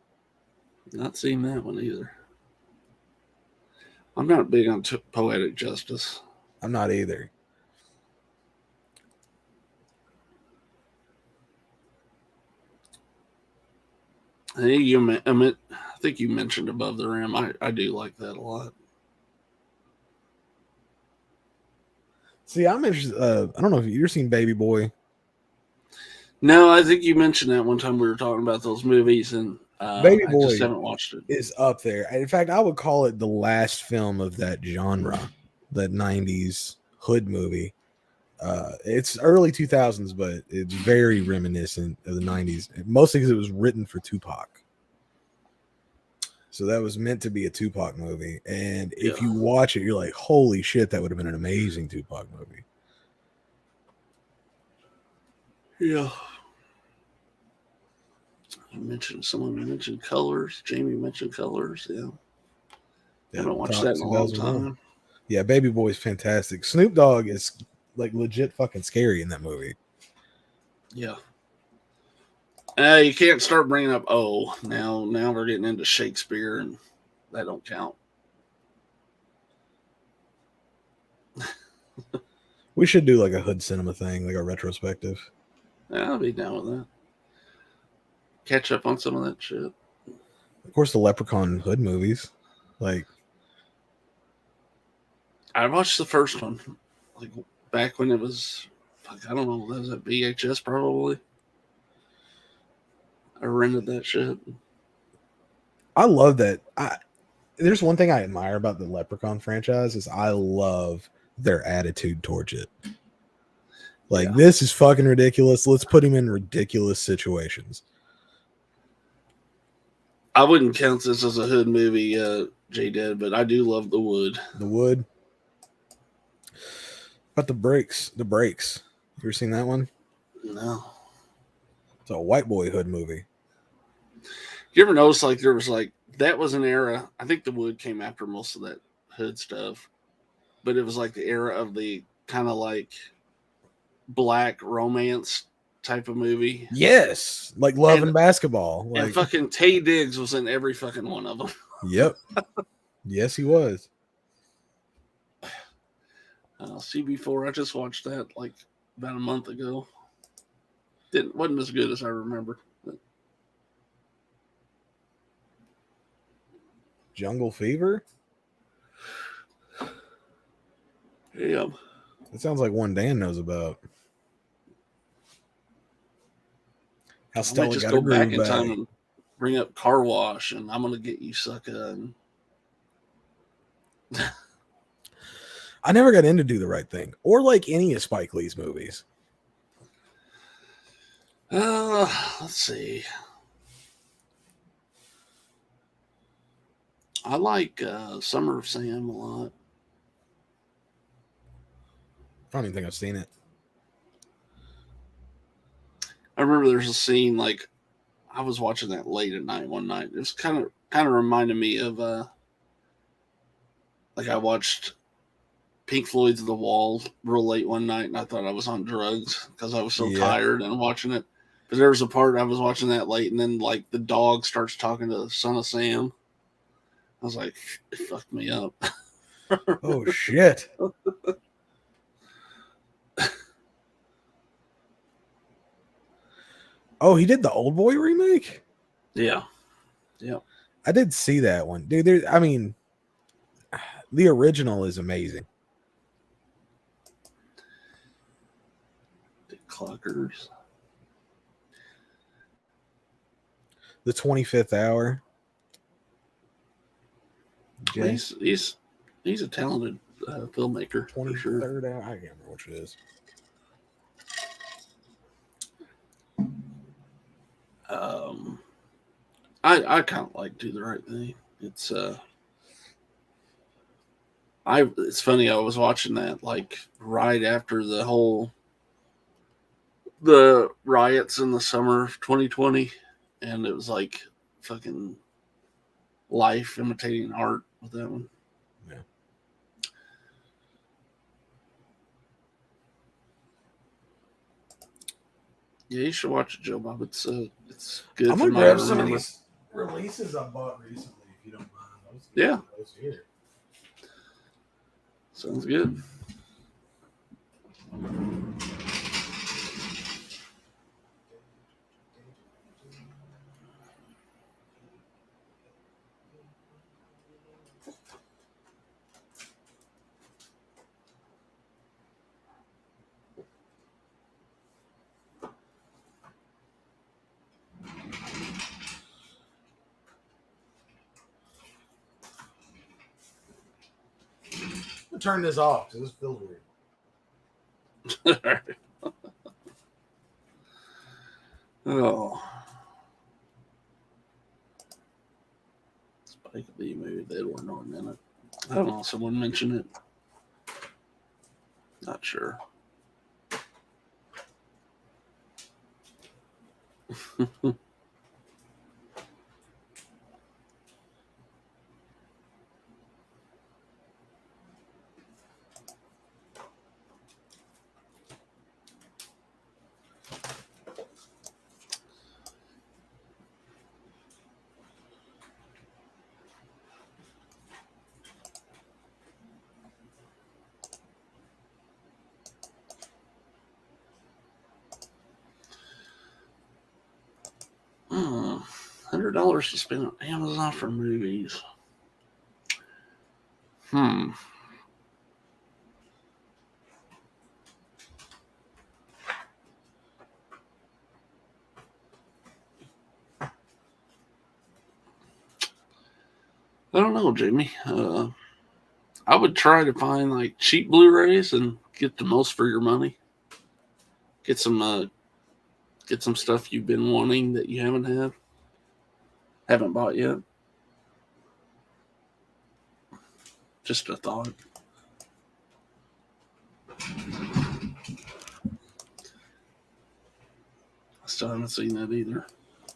not seen that one either. I'm not big on poetic justice. I'm not either. I think you mentioned Above the Rim. I do like that a lot. See, I'm interested. I don't know if you've seen Baby Boy. No, I think you mentioned that one time we were talking about those movies, and Baby I Boy just haven't watched it. is up there. In fact, I would call it the last film of that genre, that 90s hood movie. It's early 2000s, but it's very reminiscent of the 90s, mostly because it was written for Tupac. So that was meant to be a Tupac movie. And if you watch it, you're like, holy shit, that would have been an amazing Tupac movie. Yeah. Someone mentioned Colors. Jamie mentioned Colors. Yeah. I haven't watched that in a long time. Yeah, Baby Boy's fantastic. Snoop Dogg is like legit fucking scary in that movie. Yeah. You can't start bringing up now we're getting into Shakespeare and that don't count. We should do like a hood cinema thing, like a retrospective. Yeah, I'll be down with that. Catch up on some of that shit. Of course, the Leprechaun hood movies. Like, I watched the first one, like back when it was, I don't know, was it VHS probably? I rented that shit. I love that. There's one thing I admire about the Leprechaun franchise is I love their attitude towards it. Like, this is fucking ridiculous. Let's put him in ridiculous situations. I wouldn't count this as a hood movie, Jay did, but I do love The Wood. The Wood. But the Breaks. You ever seen that one? No. It's a white boy hood movie. You ever notice like there was like that was an era? I think The Wood came after most of that hood stuff, but it was like the era of the kind of like black romance type of movie. Yes, like Love and Basketball. Like, and fucking Tay Diggs was in every fucking one of them. Yep. Yes, he was. CB4. I just watched that like about a month ago. Wasn't as good as I remember. But. Jungle Fever? Yeah. That sounds like one Dan knows about. How I might just go back in time and bring up Car Wash and I'm gonna get you, sucker. And I never got into Do the Right Thing or like any of Spike Lee's movies. Let's see. I like Summer of Sam a lot. I don't even think I've seen it. I remember there's a scene like I was watching that late at night one night. It was kind of reminded me of like I watched Pink Floyd's The Wall real late one night, and I thought I was on drugs because I was so tired and watching it. But there was a part I was watching that late, and then like the dog starts talking to the Son of Sam. I was like, it fucked me up. Oh shit. Oh, he did the Old Boy remake? Yeah. I did see that one. Dude, I mean, the original is amazing. The Cluckers. The 25th Hour. He's a talented filmmaker. 23rd Sure. Hour. I can't remember which it is. I kind of like Do the Right Thing. It's it's funny. I was watching that like right after the riots in the summer of 2020, and it was like fucking life imitating art with that one. Yeah. Yeah, you should watch it, Joe Bob. It's good. I'm gonna from what I grab some of remember. these releases I bought recently, if you don't mind. Yeah. Those here. Sounds good. I'm gonna turn this off because this feels weird. Oh. Spike Lee movie with Edward Norton in it. I don't know. Someone mentioned it. Not sure. $100 to spend on Amazon for movies. I don't know, Jamie. I would try to find like cheap Blu-rays and get the most for your money. Get some stuff you've been wanting that you haven't bought yet. Just a thought. I still haven't seen that either.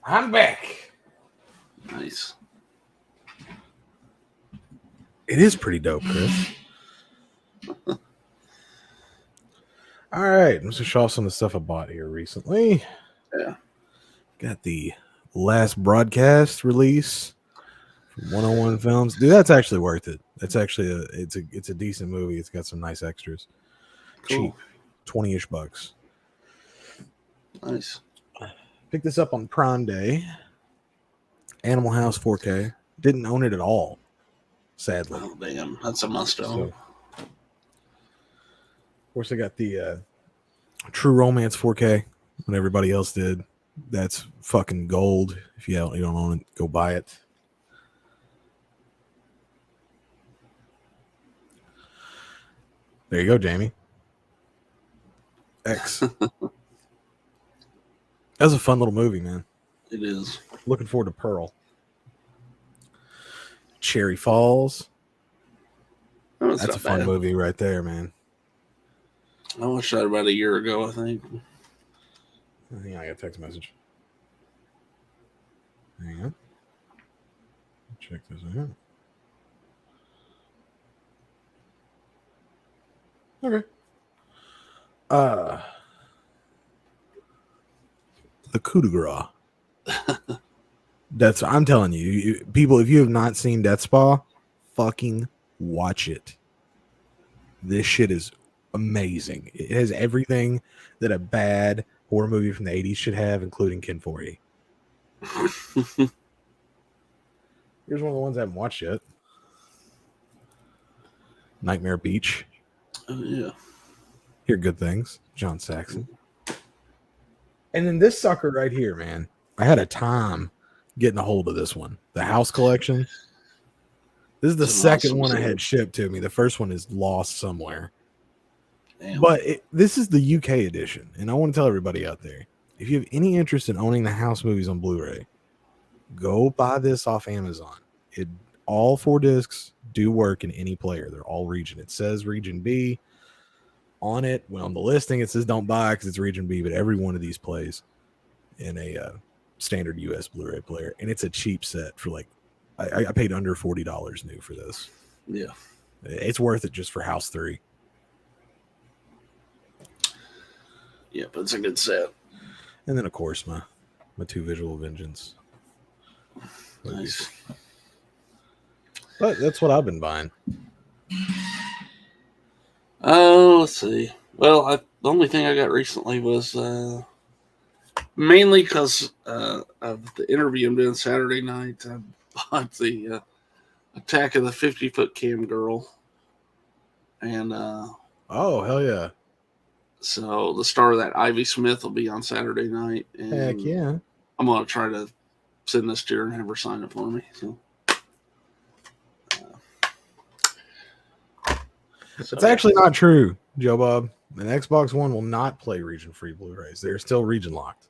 I'm back. Nice. It is pretty dope, Chris. All right, I'm just gonna show off some of the stuff I bought here recently. Yeah. Got the last broadcast release from 101 Films. Dude, that's actually worth it. That's actually it's a decent movie. It's got some nice extras. Cool. Cheap, 20-ish bucks. Nice. Picked this up on Prime Day. Animal House 4K. Didn't own it at all, sadly. Oh damn, that's a must own. So, of course, I got the True Romance 4K when everybody else did. That's fucking gold. If you don't own it, go buy it. There you go, Jamie. X. That was a fun little movie, man. It is. Looking forward to Pearl. Cherry Falls. Oh, it's That's a not fun bad. movie right there, man. I watched that about a year ago, I think. I got a text message. Hang on. Check this out. Okay. The coup de grace. I'm telling you, people, if you have not seen Death Spa, fucking watch it. This shit is amazing. It has everything that a bad horror movie from the 80s should have, including Ken Foree. Here's one of the ones I haven't watched yet. Nightmare Beach. Oh, yeah. Hear good things. John Saxon. And then this sucker right here, man. I had a time getting a hold of this one. The House Collection. This is the It's an second awesome one I set. had shipped to me. The first one is lost somewhere. Damn. But this is the UK edition. And I want to tell everybody out there, if you have any interest in owning the House movies on Blu-ray, go buy this off Amazon. All 4 discs do work in any player. They're all region. It says region B on it. When on the listing, it says don't buy because it's region B, but every one of these plays in a standard US Blu-ray player. And it's a cheap set for like, I paid under $40 new for this. Yeah. It's worth it just for House 3. Yeah, but it's a good set. And then, of course, my 2 Visual Vengeance. Nice. But that's what I've been buying. Oh, let's see. Well, the only thing I got recently was mainly because of the interview I'm doing Saturday night. I bought the Attack of the 50-Foot Cam Girl. And Oh, hell yeah. so the star of that, Ivy Smith, will be on Saturday night. And Heck yeah. I'm going to try to send this to her and have her sign it for me. So. It's actually not true, Joe Bob. An Xbox One will not play region-free Blu-rays. They're still region-locked.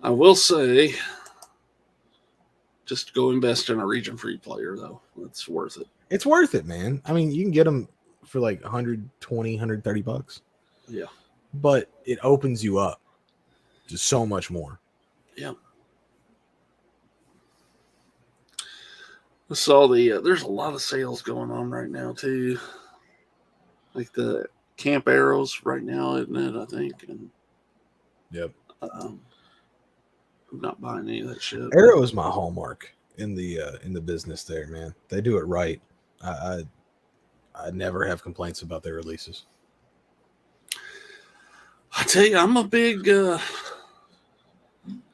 I will say, just go invest in a region-free player, though. It's worth it. It's worth it, man. I mean, you can get them for like 120, 130 bucks. Yeah. But it opens you up to so much more. Yeah. I saw there's a lot of sales going on right now, too. Like the Camp Arrows right now, isn't it? I think. And, Yep. I'm not buying any of that shit. Arrow is my hallmark in the business there, man. They do it right. I never have complaints about their releases. I tell you, I'm a big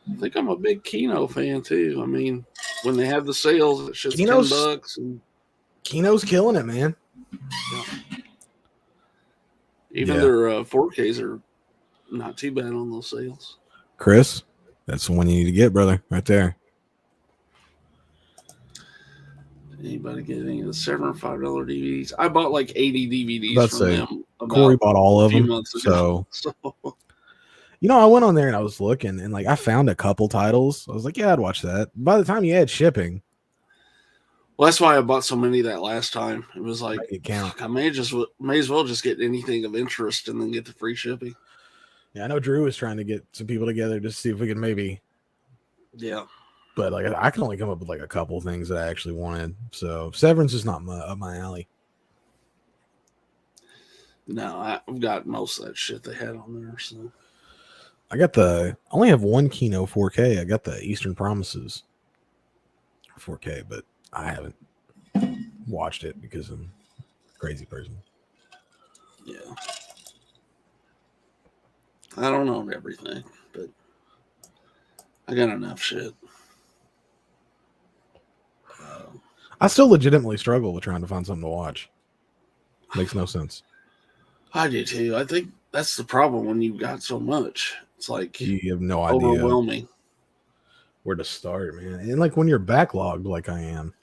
I think I'm a big Kino fan too. I mean, when they have the sales, it's just Kino's- $10 and Kino's killing it, man. even Yeah. their 4Ks are not too bad on those sales. Chris, that's the one you need to get, brother, right there. Anybody get any of the $7 or $5 DVDs? I bought like 80 DVDs About to from say, them. Corey bought all a of few them. months ago. So, So you know, I went on there and I was looking and like I found a couple titles. I was like, yeah, I'd watch that. By the time you had shipping, well, that's why I bought so many that last time. It was like, make it count. fuck, I may as well just get anything of interest and then get the free shipping. Yeah, I know Drew was trying to get some people together to see if we could maybe, Yeah. but like I can only come up with like a couple things that I actually wanted. So Severance is not up my alley. No, I've got most of that shit they had on there. So I only have one Kino 4K. I got the Eastern Promises 4K, but I haven't watched it because I'm a crazy person. yeah. I don't own everything, but I got enough shit. I still legitimately struggle with trying to find something to watch. Makes no sense. I do too. I think that's the problem when you've got so much. It's like You have no idea overwhelming. where to start, man. And like when you're backlogged, like I am.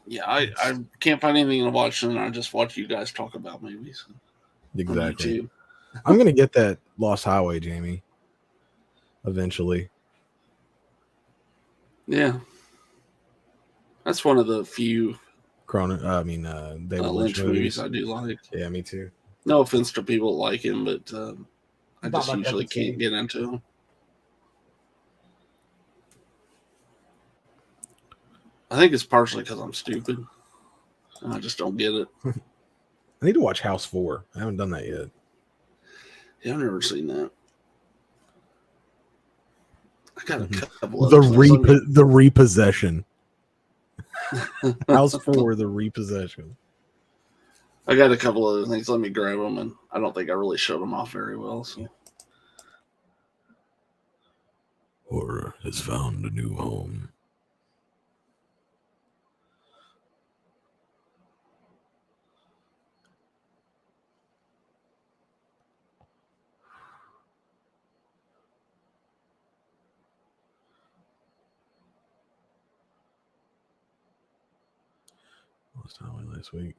Yeah, I can't find anything to watch, and I just watch you guys talk about movies. Exactly. On YouTube. I'm gonna get that Lost Highway, Jamie. Eventually. Yeah, that's one of the few David Lynch Lynch movies movies. I do like. Yeah, me too. No offense to people that like him, but I Not just my cup usually of tea. can't get into him. I think it's partially because I'm stupid. And I just don't get it. I need to watch House 4. I haven't done that yet. Yeah, I've never seen that. I got a couple of The repossession. House 4, the repossession. I got a couple other things. Let me grab them, and I don't think I really showed them off very well. So Horror has found a new home. Last time last week.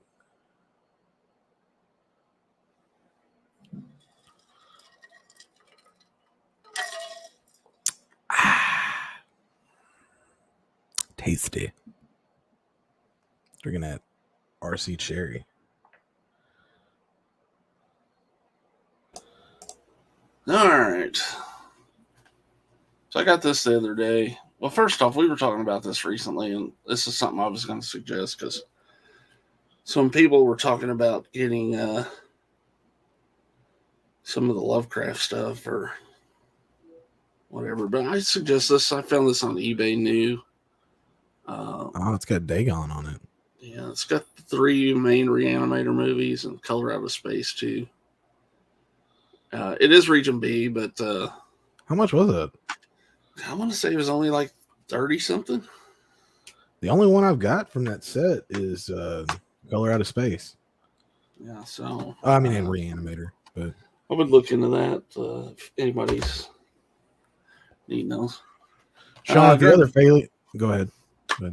Tasty. Drinking that RC cherry. all right. So I got this the other day. Well, first off, we were talking about this recently, and this is something I was going to suggest because some people were talking about getting some of the Lovecraft stuff or whatever. But I suggest this. I found this on eBay new. It's got Dagon on it. Yeah, it's got the 3 main Reanimator movies and Color Out of Space too. It is Region B, but How much was it? I want to say it was only like 30 something. The only one I've got from that set is Color Out of Space. Yeah, so And Reanimator, but I would look into that if anybody's needing those. Sean, the other failure. Go ahead.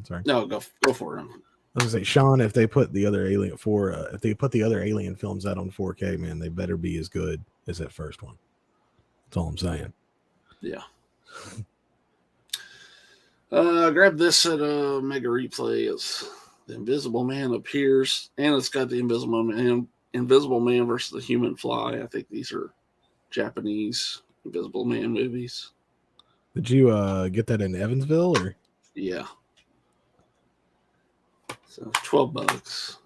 Sorry. No, go for it. I was gonna say, Sean, if they put the other Alien films out on 4K, man, they better be as good as that first one. That's all I'm saying. Yeah. Grab this at a Mega Replay. It's the Invisible Man appears, and it's got the Invisible Man versus the Human Fly. I think these are Japanese Invisible Man movies. Did you get that in Evansville or? Yeah. So $12.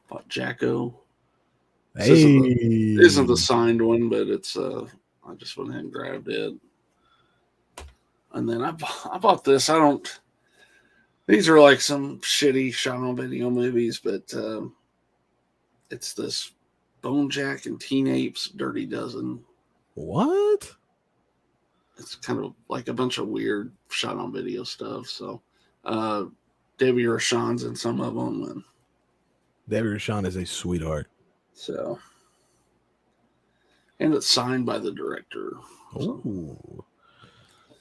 Bought Jacko. Hey. This isn't the signed one, but it's I just went ahead and grabbed it. And then I bought this. These are like some shitty shot on video movies, but it's this Bone Jack and Teen Apes Dirty Dozen. What? It's kind of like a bunch of weird shot on video stuff. So Debbie Rashawn's in some of them. And Debbie Rashawn is a sweetheart. so, and it's signed by the director. So. Ooh.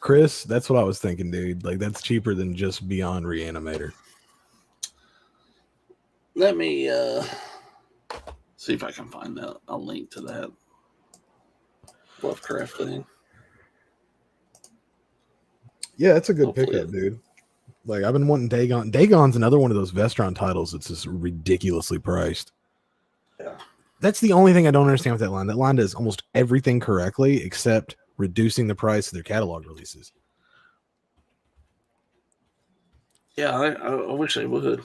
Chris, that's what I was thinking, dude. Like, that's cheaper than just Beyond Reanimator. Let me see if I can find a link to that Lovecraft thing. Yeah, it's a good Hopefully pickup, dude. Like, I've been wanting Dagon. Dagon's another one of those Vestron titles that's just ridiculously priced. Yeah. That's the only thing I don't understand with that line. That line does almost everything correctly except reducing the price of their catalog releases. Yeah, I wish they would.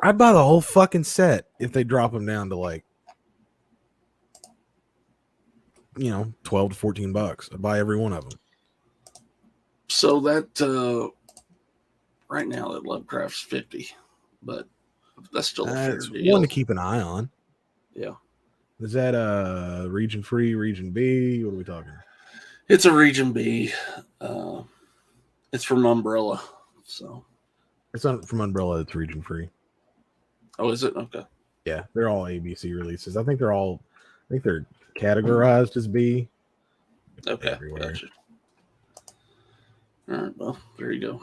I'd buy the whole fucking set if they drop them down to like, 12 to $14. I'd buy every one of them. So that right now that Lovecraft's $50, but that's still a fair deal. One to keep an eye on. Yeah. Is that region free, region B? What are we talking? It's a region B. It's from Umbrella. So. It's not from Umbrella. It's region free. Oh, is it? Okay. Yeah, they're all ABC releases. I think they're categorized as B. Okay. Everywhere. Gotcha. All right. Well, there you go.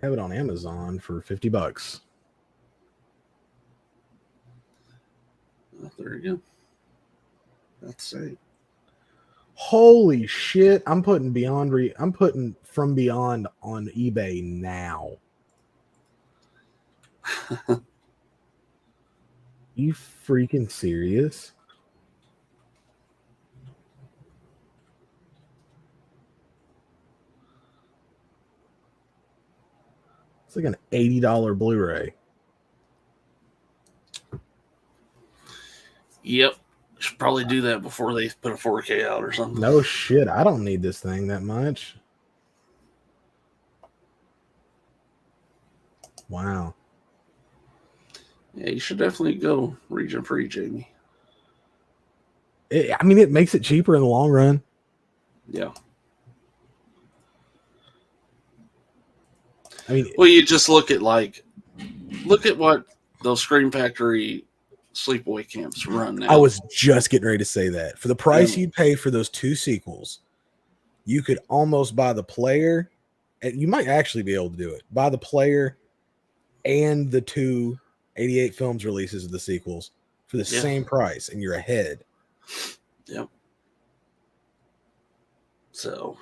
Have it on Amazon for $50. Oh, there you go. That's it. Holy shit! I'm putting From Beyond on eBay now. You freaking serious? It's like an $80 Blu-ray. Yep. Should probably do that before they put a 4K out or something. No shit. I don't need this thing that much. Wow. Yeah, you should definitely go region free, Jamie. It makes it cheaper in the long run. Yeah. Well, you just look at what those Scream Factory sleepaway camps run now. I was just getting ready to say that. For the price you'd pay for those 2 sequels, you could almost buy the player, and you might actually be able to do it. Buy the player and the 2 88 films releases of the sequels for the same price, and you're ahead. Yep. So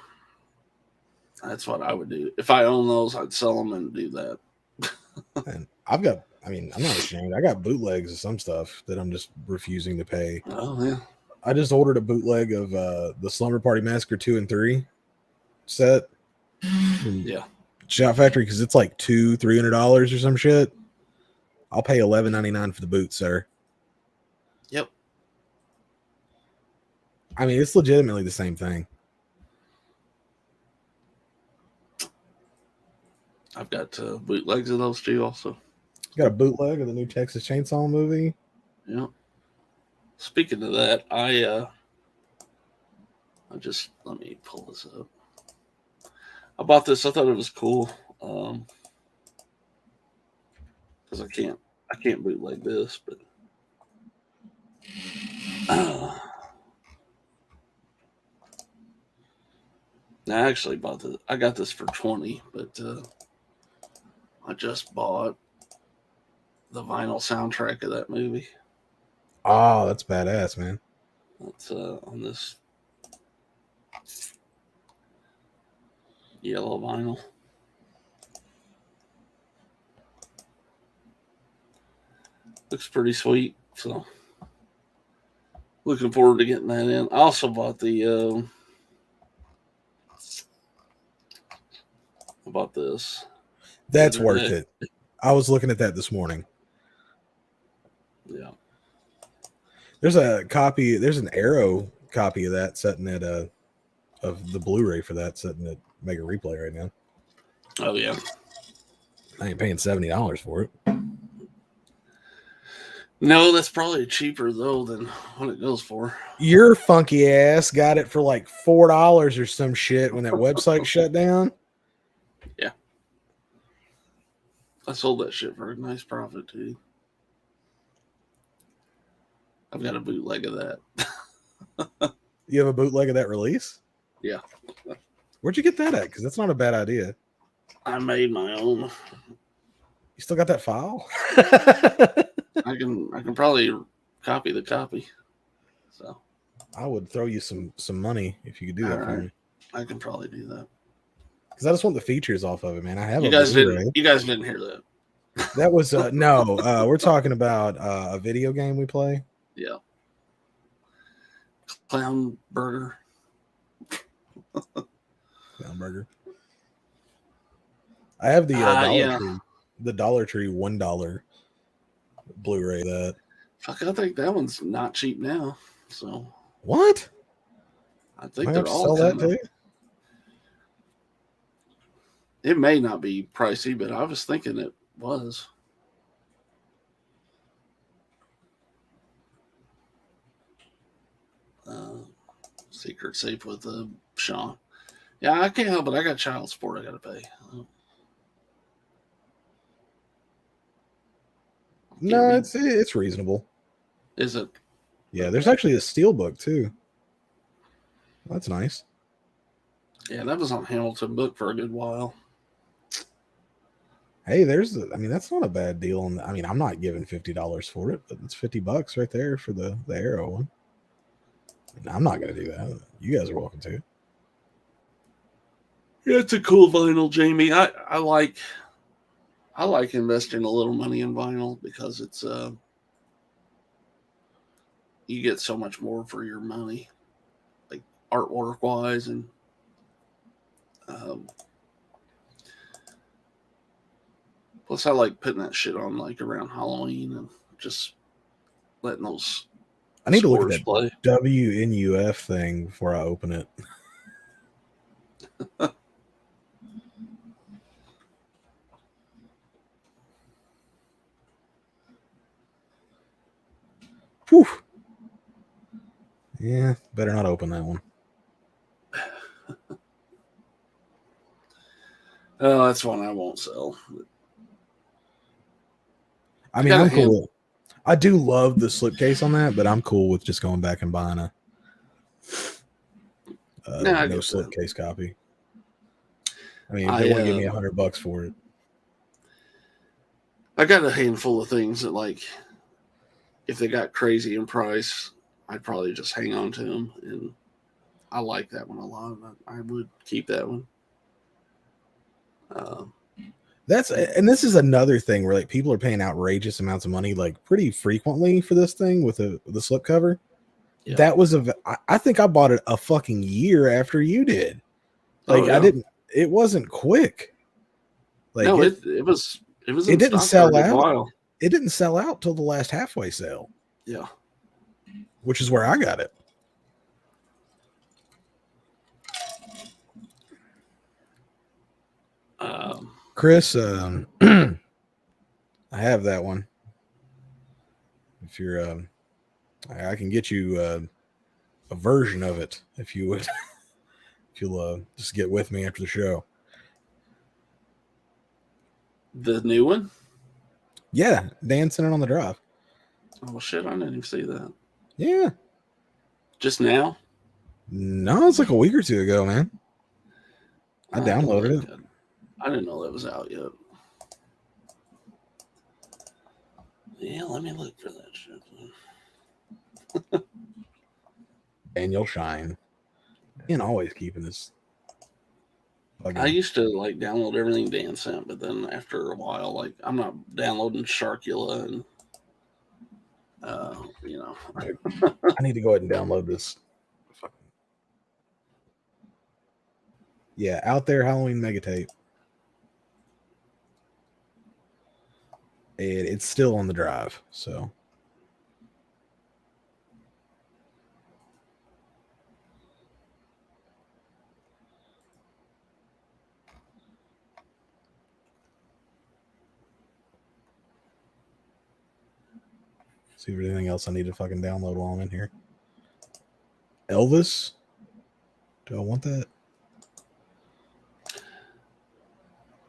that's what I would do. If I own those, I'd sell them and do that. And I'm not ashamed. I got bootlegs of some stuff that I'm just refusing to pay. Oh, yeah. I just ordered a bootleg of the Slumber Party Massacre 2 and 3 set. Yeah. Shout Factory, because it's like $200-$300 or some shit. I'll pay $11.99 for the boot, sir. Yep. It's legitimately the same thing. I've got bootlegs of those too, also. Got a bootleg of the new Texas Chainsaw movie. Yeah. Speaking of that, let me pull this up. I bought this. I thought it was cool. Because I can't bootleg this, but I actually bought this. I got this for $20, but I just bought the vinyl soundtrack of that movie. Oh, that's badass, man. That's on this yellow vinyl. Looks pretty sweet, so looking forward to getting that in. I also bought I bought this. That's worth it. I was looking at that this morning. Yeah. There's an Arrow copy of that sitting at of the Blu-ray for that sitting at Mega Replay right now. Oh yeah. I ain't paying $70 for it. No, that's probably cheaper though than what it goes for. Your funky ass got it for like $4 or some shit when that website shut down. Yeah. I sold that shit for a nice profit too. I've got a bootleg of that. You have a bootleg of that release? Yeah. Where'd you get that at? Because that's not a bad idea. I made my own. You still got that file? I can probably copy the copy. So I would throw you some money if you could do that for me. I can probably do that. Because I just want the features off of it, man. I have You guys didn't hear that. That was no. We're talking about a video game we play. Yeah. Clown Burger. Clown Burger. I have the Dollar Tree $1 Blu-ray of that. Fuck, I think that one's not cheap now. So what? I think I they're have to all sell that too. It may not be pricey, but I was thinking it was. Secret safe with Sean. Yeah, I can't help it. I got child support I got to pay. No, it's reasonable. Is it? Yeah, there's actually a steel book too. That's nice. Yeah, that was on Hamilton Book for a good while. Hey, I mean, that's not a bad deal. And I mean, I'm not giving $50 for it, but it's $50 right there for the Arrow one. And I'm not going to do that. You guys are welcome to. Yeah, it's a cool vinyl, Jamie. I like investing a little money in vinyl because it's you get so much more for your money, like artwork wise, and plus I like putting that shit on like around Halloween and just letting those. I need to look at scores that play. WNUF thing before I open it. Whew. Yeah, better not open that one. Oh, that's one I won't sell. I mean, I'm cool. I do love the slipcase on that, but I'm cool with just going back and buying a no slipcase copy. I mean, if they want to give me $100 for it. I got a handful of things that, like, if they got crazy in price, I'd probably just hang on to them. And I like that one a lot. I would keep that one. This is another thing where like people are paying outrageous amounts of money, like pretty frequently for this thing with the slipcover. Yeah. That was I think I bought it a fucking year after you did. Like it wasn't quick. Like no, it was. It didn't sell out. It didn't sell out till the last halfway sale. Yeah, which is where I got it. Chris, I have that one. If you're, I can get you a version of it if you would. If you'll just get with me after the show. The new one? Yeah, Dan sent it on the drive. Oh shit! I didn't even see that. Yeah. Just now? No, it's like a week or two ago, man. I downloaded it. I didn't know that was out yet. Yeah, let me look for that shit. Daniel Shine. And always keeping this. I used to like download everything Dan sent, but then after a while, like I'm not downloading Sharkula and you know. I need to go ahead and download this. Yeah, Out There Halloween Mega Tape. It's still on the drive, so. See if there's anything else I need to fucking download while I'm in here. Elvis? Do I want that?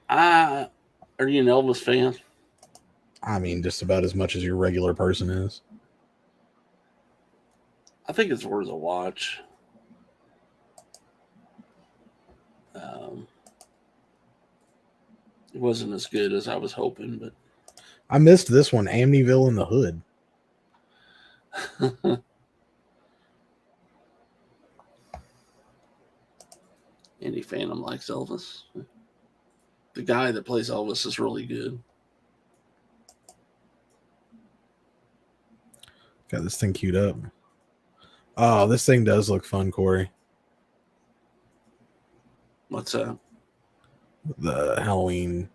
Are you an Elvis fan? I mean, just about as much as your regular person is. I think it's worth a watch. It wasn't as good as I was hoping, but I missed this one, Amityville in the Hood. Any Phantom likes Elvis. The guy that plays Elvis is really good. Got this thing queued up. Oh, this thing does look fun, Corey. What's that? The Halloween,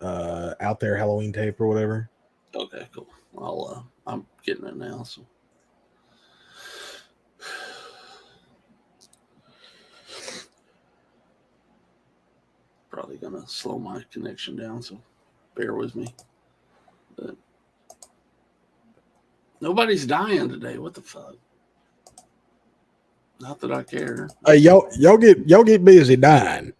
Out There Halloween tape or whatever. Okay, cool. I'm getting it now. So. probably gonna slow my connection down, so bear with me. But nobody's dying today. What the fuck? Not that I care. Hey, y'all get busy dying.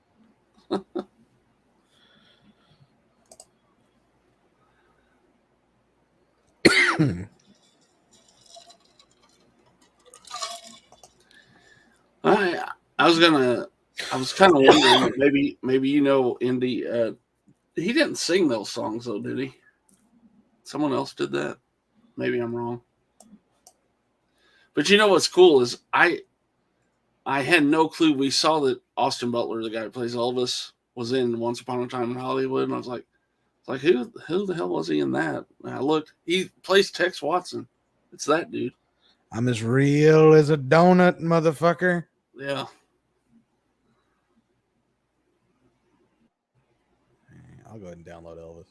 I was kind of wondering maybe you know Indy. He didn't sing those songs though, did he? Someone else did that. Maybe I'm wrong. But you know what's cool is I had no clue. We saw that Austin Butler, the guy who plays Elvis, was in Once Upon a Time in Hollywood, and I was like who the hell was he in that? And I looked. He plays Tex Watson. It's that dude. I'm as real as a donut, motherfucker. Yeah. I'll go ahead and download Elvis.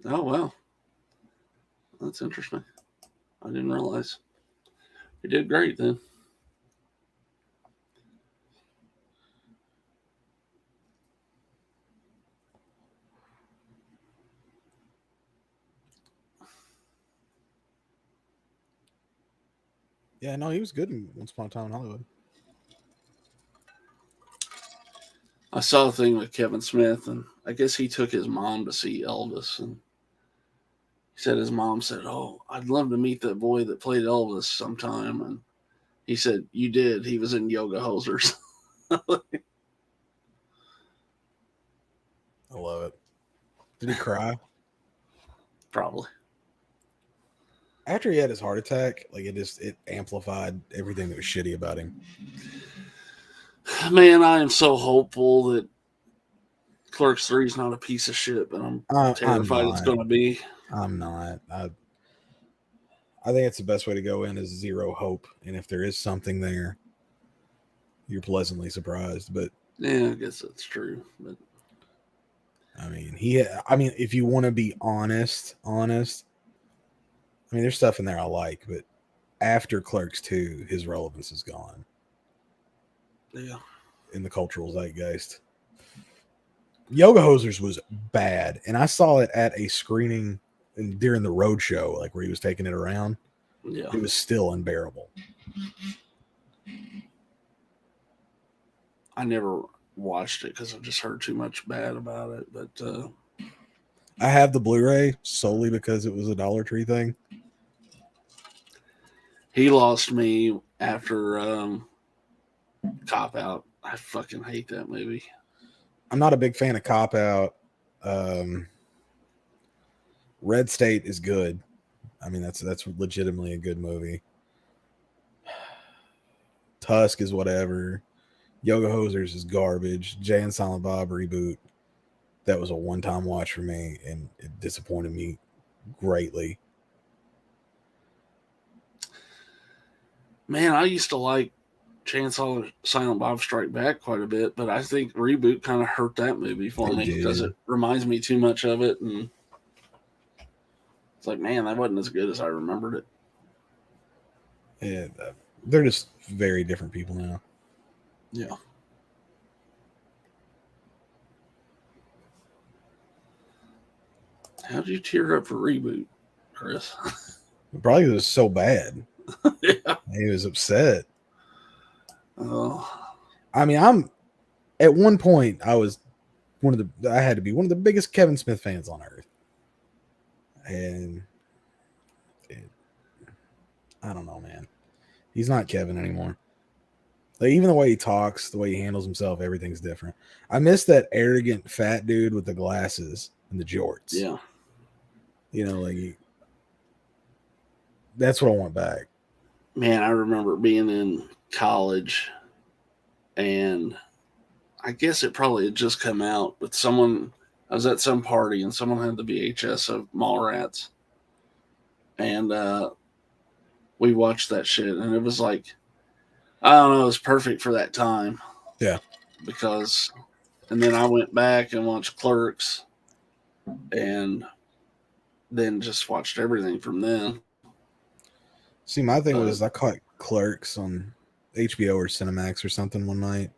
Oh well, that's interesting. I didn't realize. You did great then. Yeah, no, he was good in Once Upon a Time in Hollywood. I saw a thing with Kevin Smith, and I guess he took his mom to see Elvis, and he said his mom said, "Oh, I'd love to meet that boy that played Elvis sometime," and he said, "You did. He was in Yoga Hosers." I love it. Did he cry? Probably. After he had his heart attack, like it amplified everything that was shitty about him. Man, I am so hopeful that Clerks 3 is not a piece of shit, but I'm terrified it's going to be. I'm not. I think it's the best way to go in is zero hope, and if there is something there, you're pleasantly surprised. But yeah, I guess that's true. But I mean, if you want to be honest, I mean, there's stuff in there I like, but after Clerks 2, his relevance is gone. Yeah. In the cultural zeitgeist. Yoga Hosers was bad, and I saw it at a screening during the road show, like where he was taking it around. Yeah. It was still unbearable. I never watched it because I just heard too much bad about it, but I have the Blu-ray solely because it was a Dollar Tree thing. He lost me after Cop Out. I fucking hate that movie. I'm not a big fan of Cop Out. Red State is good. I mean, that's legitimately a good movie. Tusk is whatever. Yoga Hosers is garbage. Jay and Silent Bob reboot. That was a one-time watch for me, and it disappointed me greatly. Man, I used to like Chainsaw Silent Bob Strike Back quite a bit, but I think Reboot kind of hurt that movie for me because it reminds me too much of it, and it's like, man, that wasn't as good as I remembered it. Yeah, they're just very different people now. Yeah. How did you tear up for Reboot, Chris? Probably it was so bad. Yeah. He was upset. Oh. I mean, at one point I had to be one of the biggest Kevin Smith fans on earth. And I don't know, man. He's not Kevin anymore. Like, even the way he talks, the way he handles himself, everything's different. I miss that arrogant fat dude with the glasses and the jorts. Yeah. You know, like that's what I want back. Man, I remember being in college, and I guess it probably had just come out, but I was at some party and someone had the VHS of Mallrats, and we watched that shit, and it was like, I don't know, it was perfect for that time. Yeah. And then I went back and watched Clerks, and then just watched everything from then. See, my thing was I caught Clerks on HBO or Cinemax or something one night.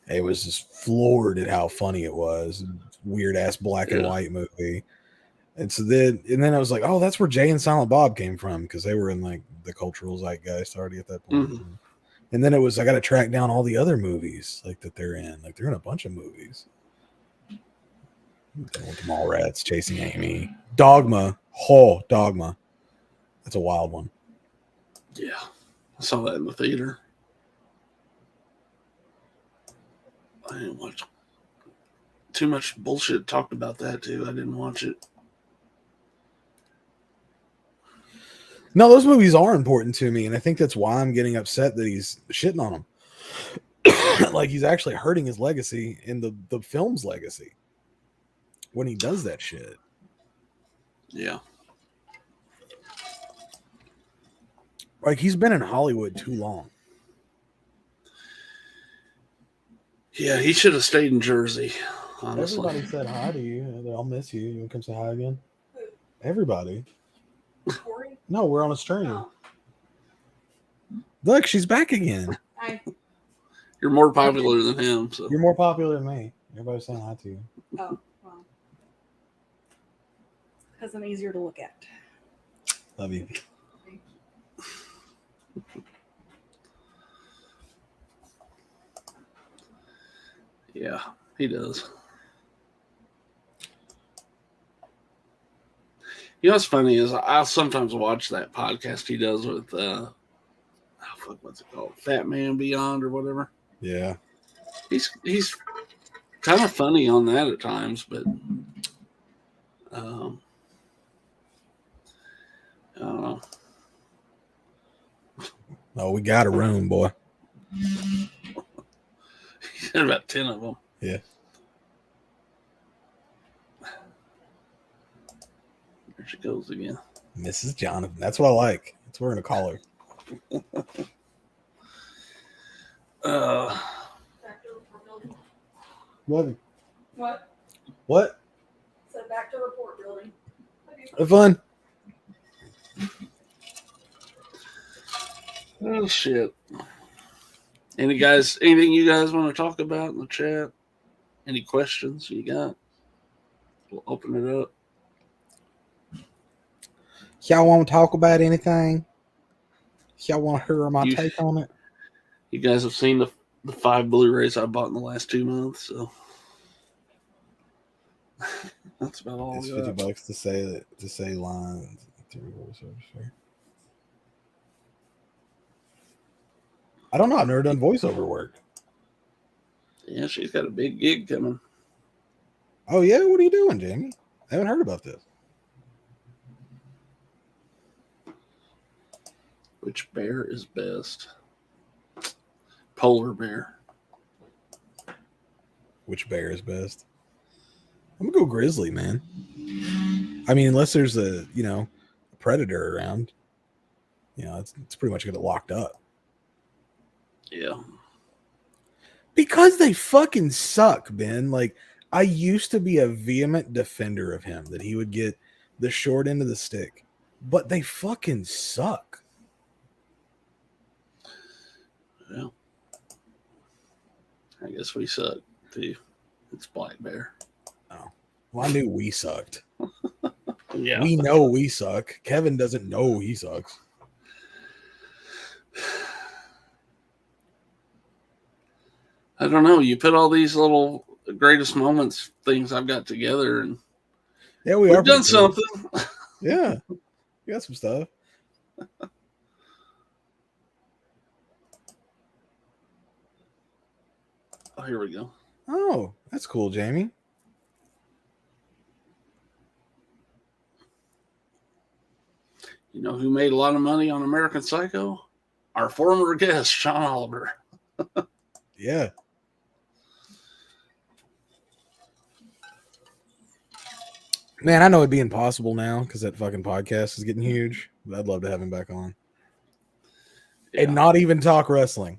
It was just floored at how funny it was. Weird ass black and white movie. And so then I was like, oh, that's where Jay and Silent Bob came from, because they were in like the cultural zeitgeist already at that point. Mm-hmm. And then it was, I got to track down all the other movies like that they're in. Like they're in a bunch of movies. With the Mallrats, Chasing Amy, Dogma. Oh, Dogma. That's a wild one. Yeah, I saw that in the theater. I didn't watch too much bullshit talked about that too. I didn't watch it. No, those movies are important to me, and I think that's why I'm getting upset that he's shitting on them. Like he's actually hurting his legacy in the film's legacy when he does that shit. Yeah. Like he's been in Hollywood too long. Yeah, he should have stayed in Jersey, honestly. Everybody said hi to you. I'll miss you. You want to come say hi again? Everybody. Corey? No, we're on a stream. Oh. Look, she's back again. Hi. You're more popular than him, so You're more popular than me. Everybody's saying hi to you. Oh, well. Because I'm easier to look at. Love you. yeah, he does. You know what's funny is I'll sometimes watch that podcast he does with what's it called? Fat Man Beyond or whatever. Yeah. He's kind of funny on that at times, but I don't know. Oh, we got a room, boy. He had about 10 of them. Yeah. There she goes again. Mrs. Jonathan. That's what I like. That's what we're going to call her. Back to report building. Love you. What? What? So back to report building. Okay. Have fun. Oh shit. Anything you guys want to talk about in the chat? Any questions you got? We'll open it up. Y'all want to talk about anything? Y'all want to hear my take on it? You guys have seen the 5 Blu-rays I bought in the last 2 months, so that's about all. It's $50 to say lines through voiceover. I don't know. I've never done voiceover work. Yeah, she's got a big gig coming. Oh yeah, what are you doing, Jamie? I haven't heard about this. Which bear is best? Polar bear. Which bear is best? I'm gonna go grizzly, man. I mean, unless there's a predator around, it's pretty much gonna get locked up. Yeah. Because they fucking suck, Ben. Like, I used to be a vehement defender of him, that he would get the short end of the stick, but they fucking suck. Well, I guess we suck too. It's black bear. Oh, well, I knew we sucked. Yeah. We know we suck. Kevin doesn't know he sucks. I don't know. You put all these little greatest moments things I've got together, and Yeah, we've done something. Yeah, we got some stuff. Oh, here we go. Oh, that's cool, Jamie. You know who made a lot of money on American Psycho? Our former guest, Sean Oliver. Yeah. Man, I know it'd be impossible now because that fucking podcast is getting huge. But I'd love to have him back on. Yeah. And not even talk wrestling.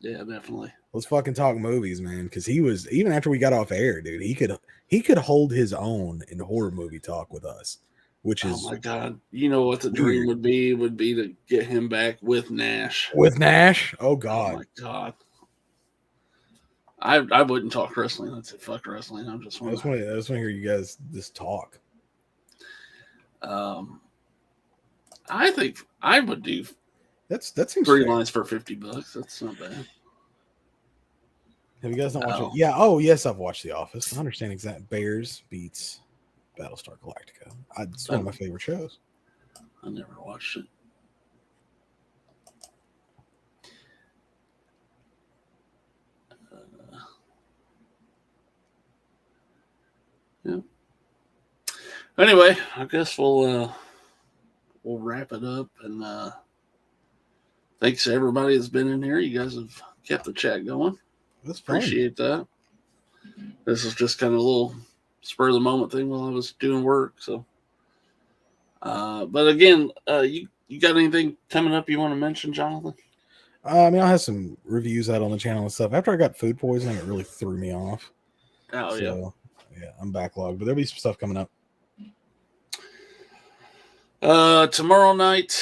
Yeah, definitely. Let's fucking talk movies, man. Because he was, even after we got off air, dude, he could hold his own in horror movie talk with us, which is, Oh my god! You know what the dream would be? Would be to get him back with Nash. with Nash. Oh Oh God. my god! I wouldn't talk wrestling. I'd say fuck wrestling. I just want to hear you guys just talk. I think I would do that seems 3 fair. lines for $50. That's not bad. Have you guys not watched it? Yeah. Oh, yes, I've watched The Office. I understand exactly. Bears beats Battlestar Galactica. It's one of my favorite shows. I never watched it. Yeah. Anyway, I guess we'll wrap it up, and thanks to everybody that's been in here. You guys have kept the chat going. That's fun. Appreciate that. This is just kind of a little spur of the moment thing while I was doing work. So, but again, you got anything coming up you want to mention, Jonathan? I mean, I have some reviews out on the channel and stuff. After I got food poisoning, it really threw me off. Oh, yeah, I'm backlogged, but there'll be some stuff coming up. Tomorrow night,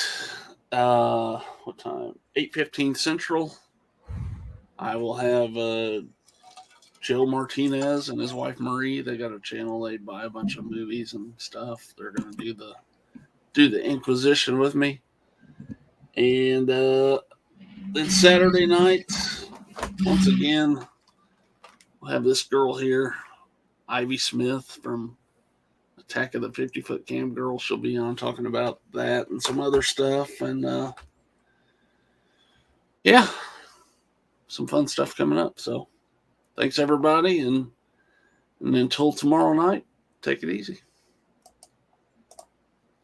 what time? 8:15 Central. I will have Joe Martinez and his wife Marie. They got a channel. They buy a bunch of movies and stuff. They're gonna do the Inquisition with me. And then Saturday night, once again, we'll have this girl here, Ivy Smith from Attack of the 50-Foot Cam Girl. She'll be on talking about that and some other stuff. And yeah, some fun stuff coming up. So thanks, everybody. And until tomorrow night, take it easy.